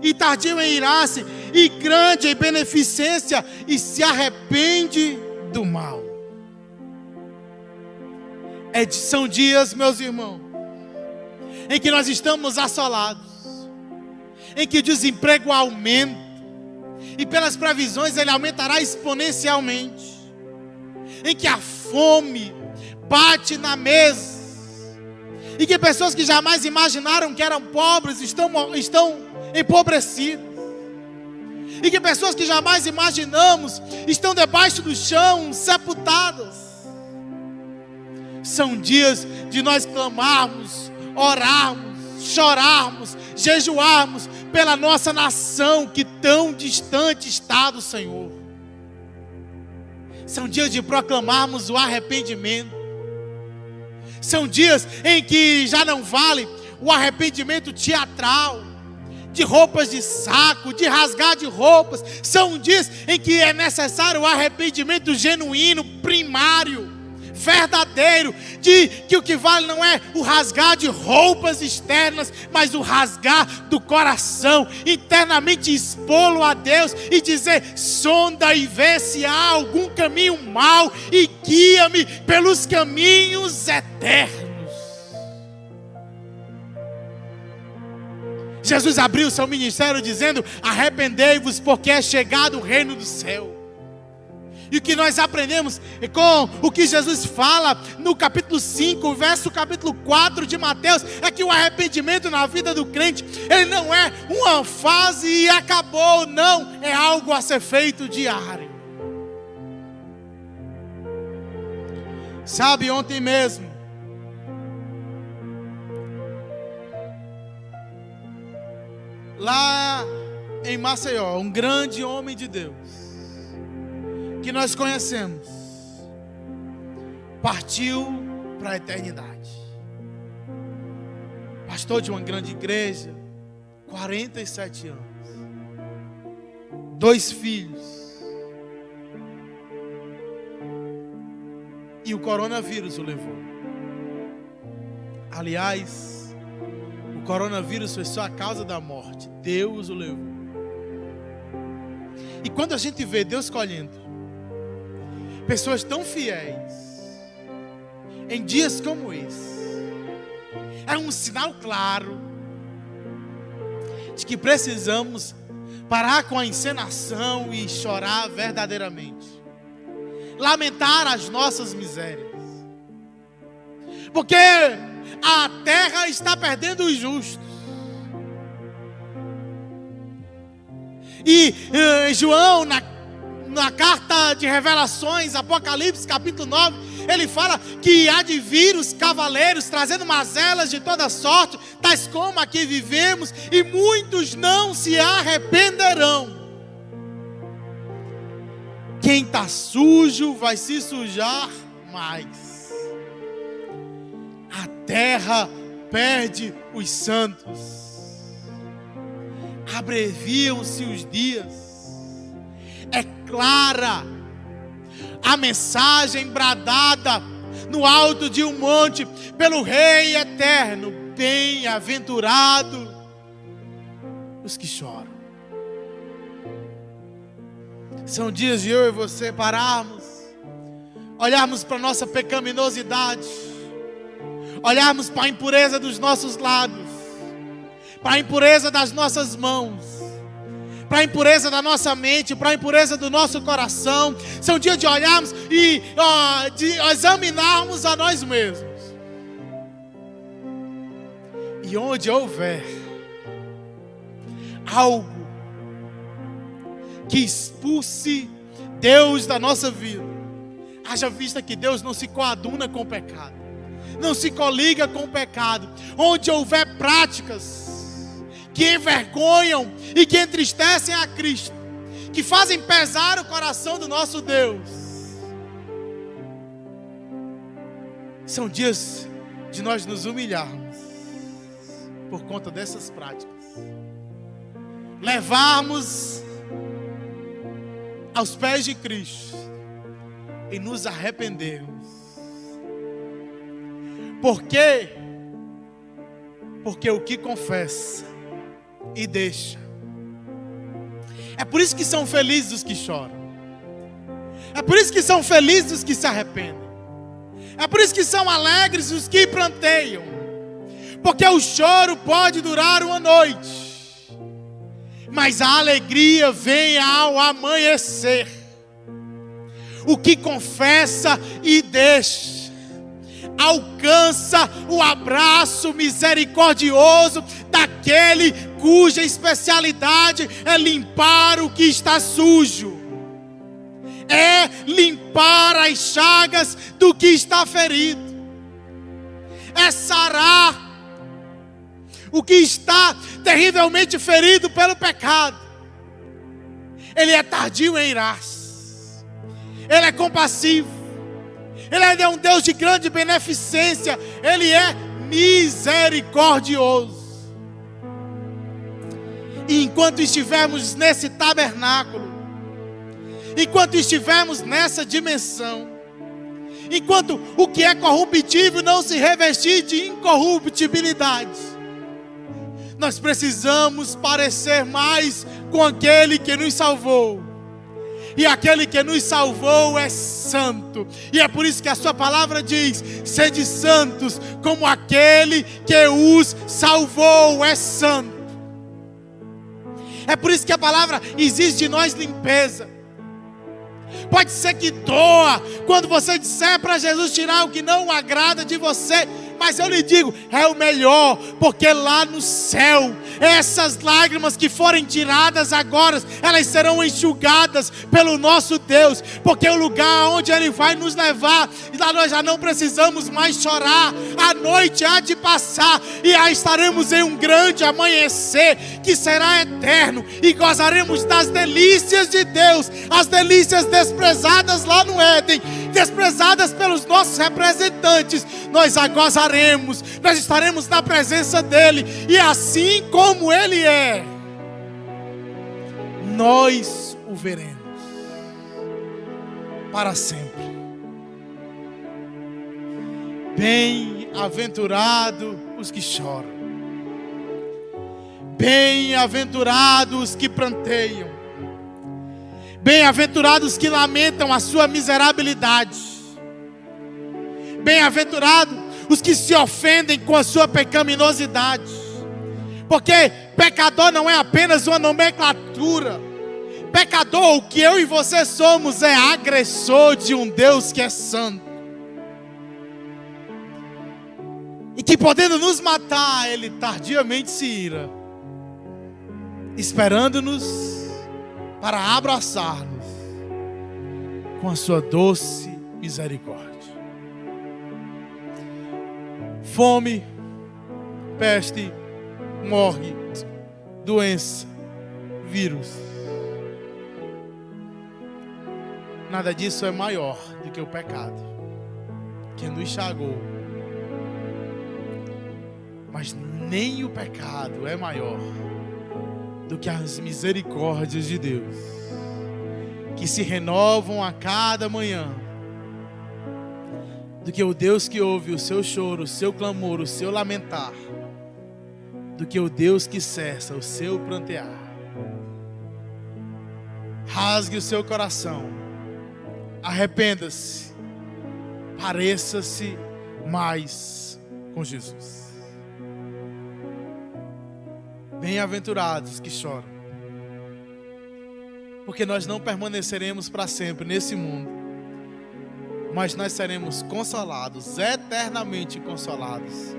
e tardio em irar-se, e grande em beneficência, e se arrepende do mal. São dias, meus irmãos, em que nós estamos assolados, em que o desemprego aumenta, e pelas previsões ele aumentará exponencialmente, em que a fome bate na mesa, e que pessoas que jamais imaginaram que eram pobres estão empobrecidas, e que pessoas que jamais imaginamos estão debaixo do chão, sepultadas. São dias de nós clamarmos, orarmos, chorarmos, jejuarmos pela nossa nação que tão distante está do Senhor. São dias de proclamarmos o arrependimento. São dias em que já não vale o arrependimento teatral, de roupas de saco, de rasgar de roupas. São dias em que é necessário o arrependimento genuíno, primário, verdadeiro, de que o que vale não é o rasgar de roupas externas, mas o rasgar do coração, internamente expô-lo a Deus e dizer: sonda e vê se há algum caminho mau e guia-me pelos caminhos eternos. Jesus abriu seu ministério dizendo: arrependei-vos, porque é chegado o reino do céu. E o que nós aprendemos com o que Jesus fala no capítulo 5, verso capítulo 4 de Mateus, é que o arrependimento na vida do crente, ele não é uma fase e acabou, não, é algo a ser feito diário. Sabe, ontem mesmo, lá em Maceió, um grande homem de Deus que nós conhecemos partiu para a eternidade. Pastor de uma grande igreja, 47 anos, 2 filhos, e o coronavírus o levou. Aliás, o coronavírus foi só a causa da morte, Deus o levou. E quando a gente vê Deus escolhendo pessoas tão fiéis em dias como esse, é um sinal claro de que precisamos parar com a encenação e chorar verdadeiramente, lamentar as nossas misérias, porque a terra está perdendo os justos. E João, na carta de Revelações, Apocalipse capítulo 9, ele fala que há de vir os cavaleiros trazendo mazelas de toda sorte, tais como aqui vivemos, e muitos não se arrependerão. Quem está sujo vai se sujar mais. A terra perde os santos. Abreviam-se os dias. É clara a mensagem bradada no alto de um monte pelo Rei eterno. Bem-aventurado os que choram. São dias de eu e você pararmos, olharmos para a nossa pecaminosidade, olharmos para a impureza dos nossos lábios, para a impureza das nossas mãos, para a impureza da nossa mente, para a impureza do nosso coração. São dias de olharmos e de examinarmos a nós mesmos. E onde houver algo que expulse Deus da nossa vida, haja vista que Deus não se coaduna com o pecado, não se coliga com o pecado. Onde houver práticas que envergonham e que entristecem a Cristo, que fazem pesar o coração do nosso Deus, são dias de nós nos humilharmos por conta dessas práticas, levarmos aos pés de Cristo e nos arrependermos. Por quê? Porque o que confessa e deixa. É por isso que são felizes os que choram. É por isso que são felizes os que se arrependem. É por isso que são alegres os que planteiam. Porque o choro pode durar uma noite, mas a alegria vem ao amanhecer. O que confessa e deixa alcança o abraço misericordioso daquele cuja especialidade é limpar o que está sujo, é limpar as chagas do que está ferido, é sarar o que está terrivelmente ferido pelo pecado. Ele é tardio em irar-se, Ele é compassivo, Ele é um Deus de grande beneficência, Ele é misericordioso. E enquanto estivermos nesse tabernáculo, enquanto estivermos nessa dimensão, enquanto o que é corruptível não se revestir de incorruptibilidade, nós precisamos parecer mais com aquele que nos salvou. E aquele que nos salvou é santo. E é por isso que a sua palavra diz: sede santos, como aquele que os salvou é santo. É por isso que a palavra exige de nós limpeza. Pode ser que doa quando você disser para Jesus tirar o que não agrada de você, mas eu lhe digo, é o melhor, porque lá no céu, essas lágrimas que forem tiradas agora, elas serão enxugadas pelo nosso Deus, porque o lugar onde Ele vai nos levar, e lá nós já não precisamos mais chorar, a noite há de passar, e aí estaremos em um grande amanhecer, que será eterno, e gozaremos das delícias de Deus, as delícias desprezadas lá no Éden, desprezadas pelos nossos representantes, nós a gozaremos, nós estaremos na presença dEle, e assim como Ele é, nós o veremos para sempre. Bem-aventurado os que choram, bem-aventurados os que planteiam, bem-aventurados os que lamentam a sua miserabilidade, bem-aventurados os que se ofendem com a sua pecaminosidade, porque pecador não é apenas uma nomenclatura. Pecador, o que eu e você somos, é agressor de um Deus que é santo, e que podendo nos matar, Ele tardiamente se ira, esperando-nos para abraçar-nos com a sua doce misericórdia. Fome, peste, morte, doença, vírus, nada disso é maior do que o pecado que nos chagou Mas nem o pecado é maior do que as misericórdias de Deus, que se renovam a cada manhã, do que o Deus que ouve o seu choro, o seu clamor, o seu lamentar, do que o Deus que cessa o seu prantear. Rasgue o seu coração, arrependa-se, pareça-se mais com Jesus. Bem-aventurados que choram, porque nós não permaneceremos para sempre nesse mundo, mas nós seremos consolados, eternamente consolados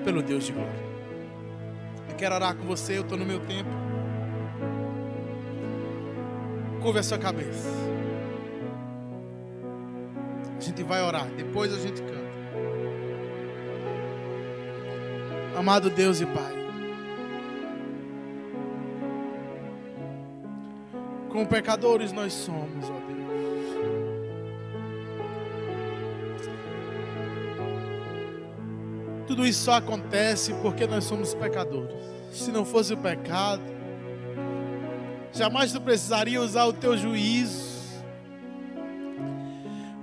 pelo Deus de glória. Eu quero orar com você, eu estou no meu tempo. Curva a sua cabeça. A gente vai orar, depois a gente canta. Amado Deus e Pai, como pecadores nós somos, ó Deus. Tudo isso só acontece porque nós somos pecadores. Se não fosse o pecado, jamais tu precisaria usar o teu juízo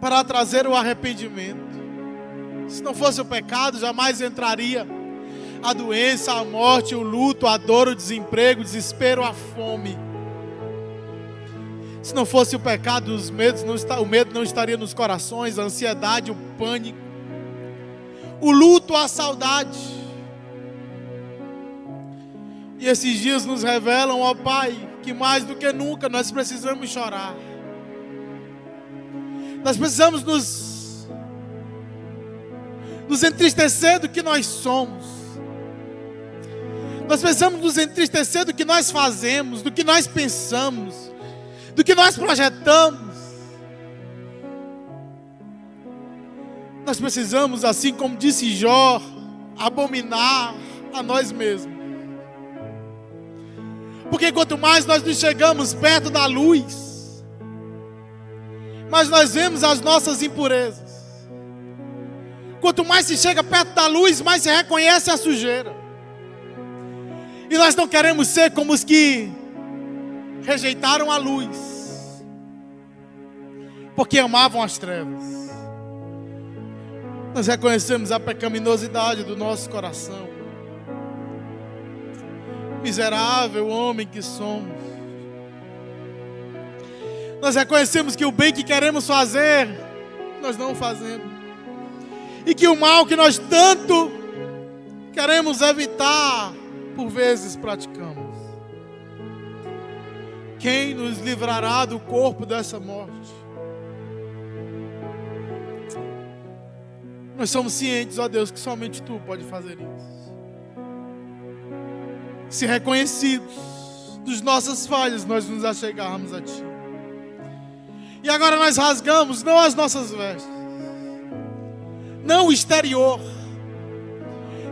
para trazer o arrependimento. Se não fosse o pecado, jamais entraria a doença, a morte, o luto, a dor, o desemprego, o desespero, a fome. Se não fosse o pecado, o medo não estaria nos corações, a ansiedade, o pânico, o luto, a saudade. E esses dias nos revelam, ó Pai, que mais do que nunca nós precisamos chorar. Nós precisamos nos entristecer do que nós somos. Nós precisamos nos entristecer do que nós fazemos, do que nós pensamos, do que nós projetamos. Nós precisamos, assim como disse Jó, abominar a nós mesmos. Porque quanto mais nós nos chegamos perto da luz, mais nós vemos as nossas impurezas. Quanto mais se chega perto da luz, mais se reconhece a sujeira. E nós não queremos ser como os que rejeitaram a luz, porque amavam as trevas. Nós reconhecemos a pecaminosidade do nosso coração. Miserável homem que somos. Nós reconhecemos que o bem que queremos fazer, nós não fazemos. E que o mal que nós tanto queremos evitar, por vezes praticamos. Quem nos livrará do corpo dessa morte? Nós somos cientes, ó Deus, que somente Tu pode fazer isso. Se reconhecidos dos nossas falhas, nós nos achegarmos a Ti. E agora nós rasgamos, não as nossas vestes, não o exterior.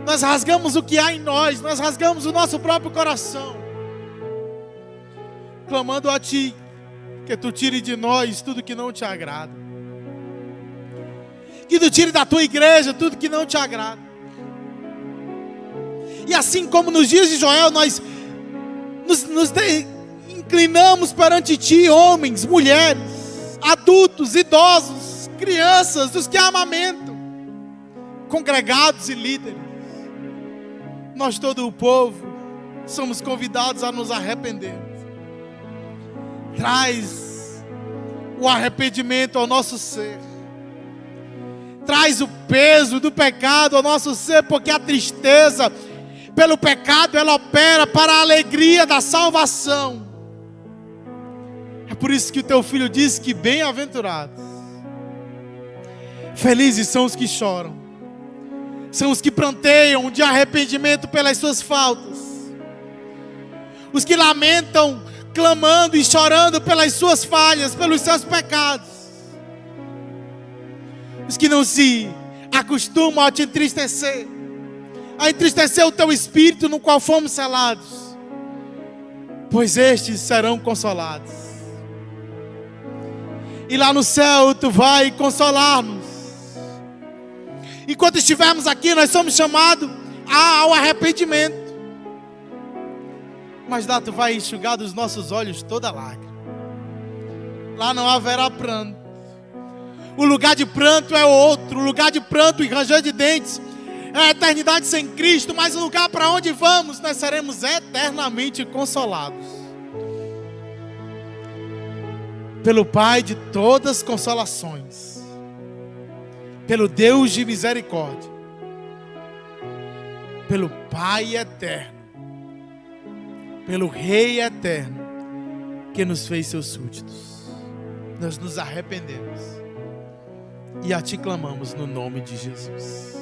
Nós rasgamos o que há em nós, nós rasgamos o nosso próprio coração, clamando a Ti, que Tu tire de nós tudo que não Te agrada. Que Tu tire da Tua igreja tudo que não Te agrada. E assim como nos dias de Joel, nós nos inclinamos perante Ti, homens, mulheres, adultos, idosos, crianças, os que amamentam, congregados e líderes. Nós, todo o povo, somos convidados a nos arrepender. Traz o arrependimento ao nosso ser. Traz o peso do pecado ao nosso ser, porque a tristeza pelo pecado, ela opera para a alegria da salvação. É por isso que o Teu Filho disse que bem-aventurados, felizes são os que choram, são os que pranteiam de arrependimento pelas suas faltas, os que lamentam, clamando e chorando pelas suas falhas, pelos seus pecados, os que não se acostumam a te entristecer, a entristecer o teu espírito no qual fomos selados, pois estes serão consolados. E lá no céu Tu vai consolar-nos. Enquanto estivermos aqui, nós somos chamados ao arrependimento. Mas lá tu vai enxugar dos nossos olhos toda lágrima. Lá não haverá pranto. O lugar de pranto é outro. O lugar de pranto e ranger de dentes é a eternidade sem Cristo. Mas o lugar para onde vamos, nós seremos eternamente consolados pelo Pai de todas as consolações, pelo Deus de misericórdia, pelo Pai eterno, pelo Rei eterno que nos fez seus súditos. Nós nos arrependemos e a Ti clamamos no nome de Jesus.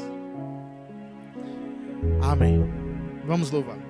Amém. Vamos louvar.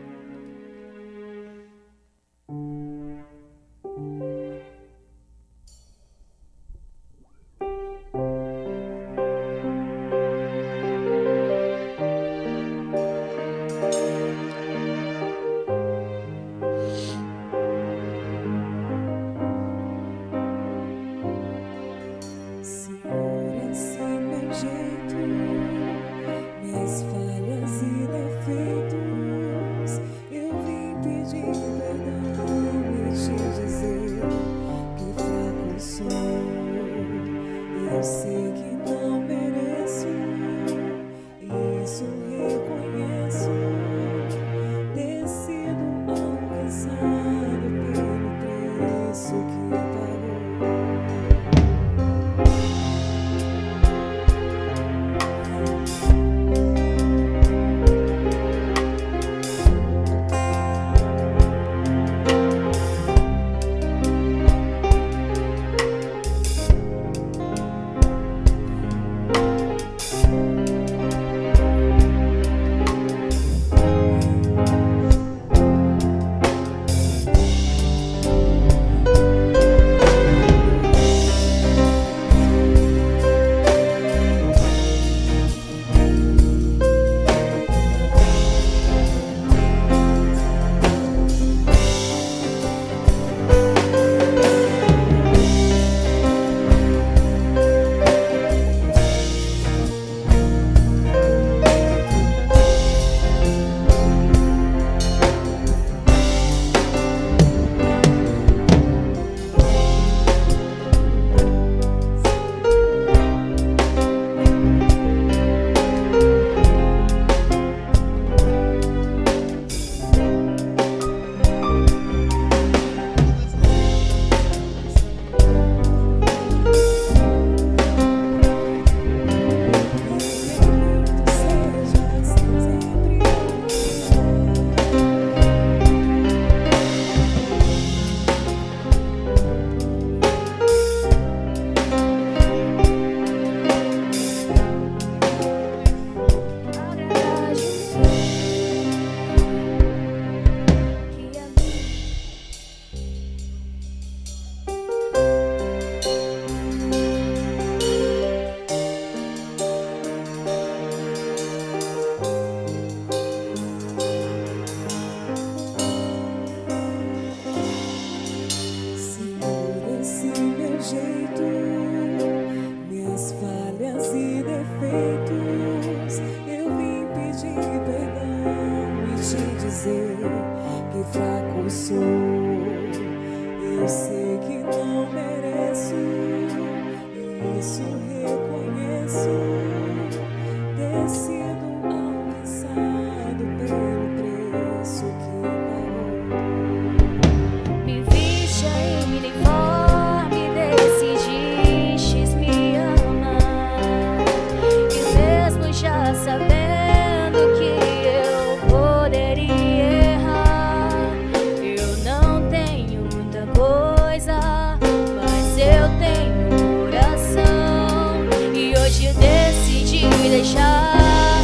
Deixar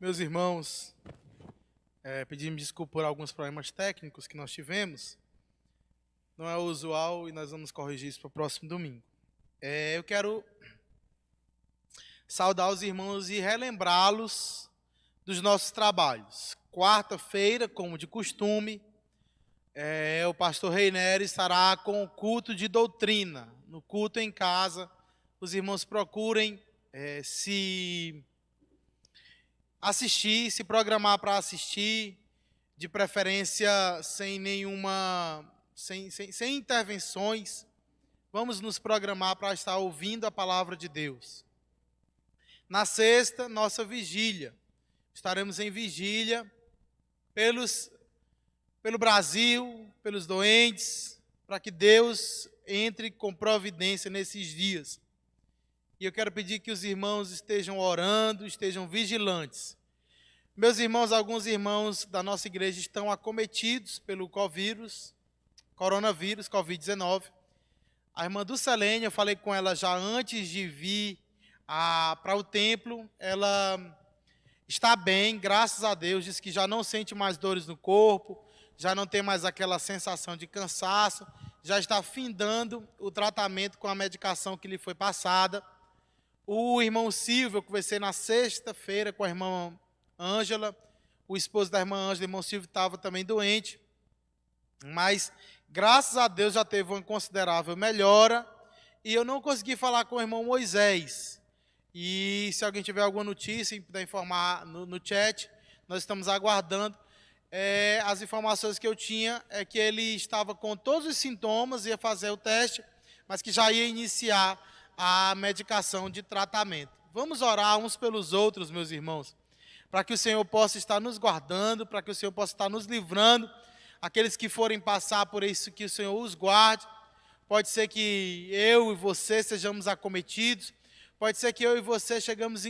Meus irmãos, pedimos desculpa por alguns problemas técnicos que nós tivemos. Não é o usual e nós vamos corrigir isso para o próximo domingo. Eu quero saudar os irmãos e relembrá-los dos nossos trabalhos. Quarta-feira, como de costume, o pastor Reiner estará com o culto de doutrina. No culto em casa, os irmãos procurem se assistir, se programar para assistir, de preferência sem intervenções. Vamos nos programar para estar ouvindo a palavra de Deus. Na sexta, nossa vigília. Estaremos em vigília pelo Brasil, pelos doentes, para que Deus entre com providência nesses dias. E eu quero pedir que os irmãos estejam orando, estejam vigilantes. Meus irmãos, alguns irmãos da nossa igreja estão acometidos pelo coronavírus, Covid-19. A irmã Dulcelene, eu falei com ela já antes de vir para o templo. Ela está bem, graças a Deus, diz que já não sente mais dores no corpo, já não tem mais aquela sensação de cansaço, já está findando o tratamento com a medicação que lhe foi passada. O irmão Silvio, eu conversei na sexta-feira com a irmã Ângela, o esposo da irmã Ângela, o irmão Silvio, estava também doente, mas graças a Deus já teve uma considerável melhora, e eu não consegui falar com o irmão Moisés. E se alguém tiver alguma notícia e puder informar no chat, nós estamos aguardando. As informações que eu tinha é que ele estava com todos os sintomas, ia fazer o teste, mas que já ia iniciar a medicação de tratamento. Vamos orar uns pelos outros, meus irmãos, para que o Senhor possa estar nos guardando, para que o Senhor possa estar nos livrando. Aqueles que forem passar por isso, que o Senhor os guarde. Pode ser que eu e você sejamos acometidos, pode ser que eu e você cheguemos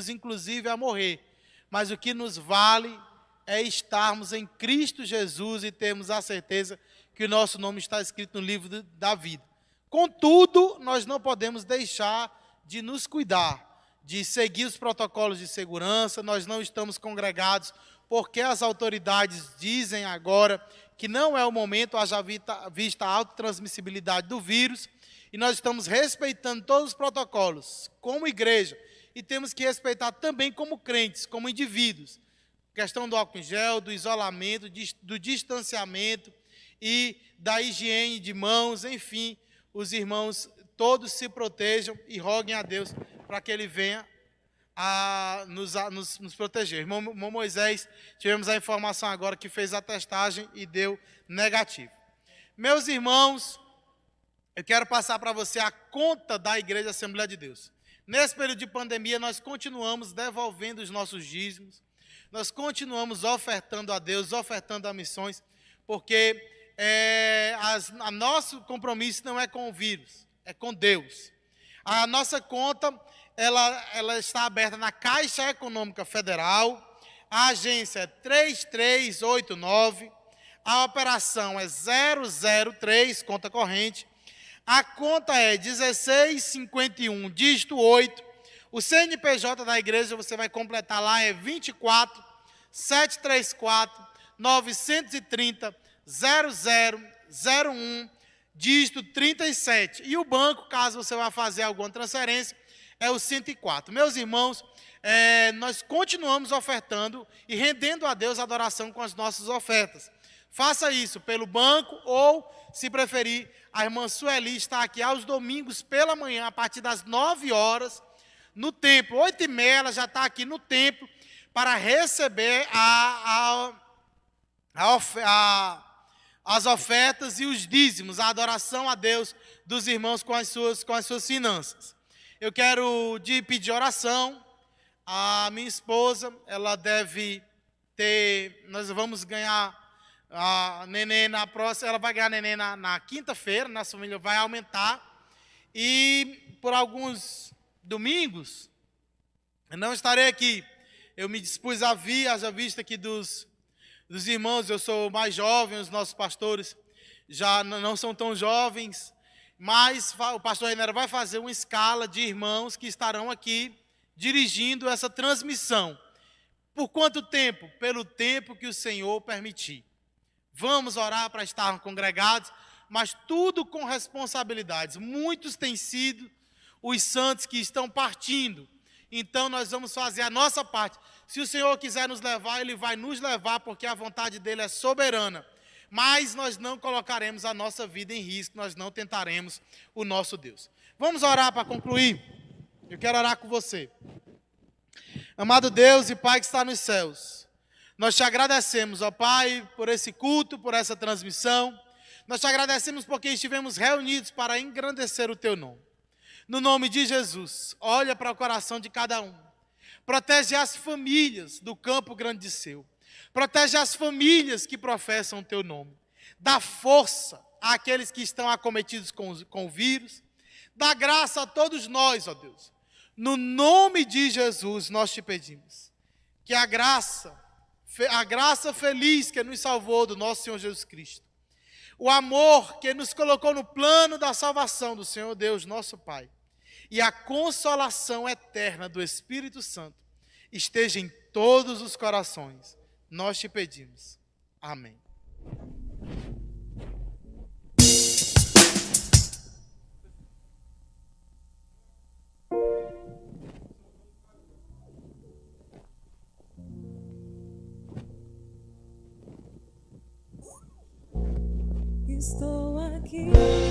inclusive a morrer, mas o que nos vale é estarmos em Cristo Jesus e termos a certeza que o nosso nome está escrito no livro da vida. Contudo, nós não podemos deixar de nos cuidar, de seguir os protocolos de segurança. Nós não estamos congregados porque as autoridades dizem agora que não é o momento, haja vista a autotransmissibilidade do vírus, e nós estamos respeitando todos os protocolos como igreja, e temos que respeitar também como crentes, como indivíduos. Questão do álcool em gel, do isolamento, do distanciamento e da higiene de mãos, enfim, os irmãos todos se protejam e roguem a Deus para que Ele venha a nos proteger. Irmão Moisés, tivemos a informação agora que fez a testagem e deu negativo. Meus irmãos, eu quero passar para você a conta da Igreja Assembleia de Deus. Nesse período de pandemia, nós continuamos devolvendo os nossos dízimos, nós continuamos ofertando a Deus, ofertando a missões, porque nosso compromisso não é com o vírus, é com Deus. A nossa conta, ela está aberta na Caixa Econômica Federal, a agência é 3389, a operação é 003, conta corrente, a conta é 1651, dígito 8, o CNPJ da igreja, você vai completar lá, é 24 734 930 0001, dígito 37. E o banco, caso você vá fazer alguma transferência, é o 104. Meus irmãos, nós continuamos ofertando e rendendo a Deus adoração com as nossas ofertas. Faça isso pelo banco ou, se preferir, a irmã Sueli está aqui aos domingos pela manhã, a partir das 9 horas, no templo. 8h30 ela já está aqui no templo para receber as ofertas e os dízimos, a adoração a Deus dos irmãos com as suas finanças. Eu quero pedir oração. A minha esposa, ela deve ter, nós vamos ganhar a neném na próxima, ela vai ganhar neném na quinta-feira, nossa família vai aumentar, e por alguns domingos eu não estarei aqui. Eu me dispus a vir, haja vista aqui dos irmãos, eu sou mais jovem, os nossos pastores já não são tão jovens, mas o pastor Reiner vai fazer uma escala de irmãos que estarão aqui dirigindo essa transmissão. Por quanto tempo? Pelo tempo que o Senhor permitir. Vamos orar para estar congregados, mas tudo com responsabilidades. Muitos têm sido os santos que estão partindo. Então nós vamos fazer a nossa parte. Se o Senhor quiser nos levar, Ele vai nos levar, porque a vontade dEle é soberana. Mas nós não colocaremos a nossa vida em risco, nós não tentaremos o nosso Deus. Vamos orar para concluir? Eu quero orar com você. Amado Deus e Pai que está nos céus, nós te agradecemos, ó Pai, por esse culto, por essa transmissão. Nós te agradecemos porque estivemos reunidos para engrandecer o Teu nome. No nome de Jesus, olha para o coração de cada um. Protege as famílias do Campo Grande de Seu. Protege as famílias que professam o Teu nome. Dá força àqueles que estão acometidos com o vírus. Dá graça a todos nós, ó Deus. No nome de Jesus, nós te pedimos que a graça feliz que nos salvou do nosso Senhor Jesus Cristo, o amor que nos colocou no plano da salvação do Senhor Deus, nosso Pai, e a consolação eterna do Espírito Santo esteja em todos os corações. Nós te pedimos. Amém. Estou aqui.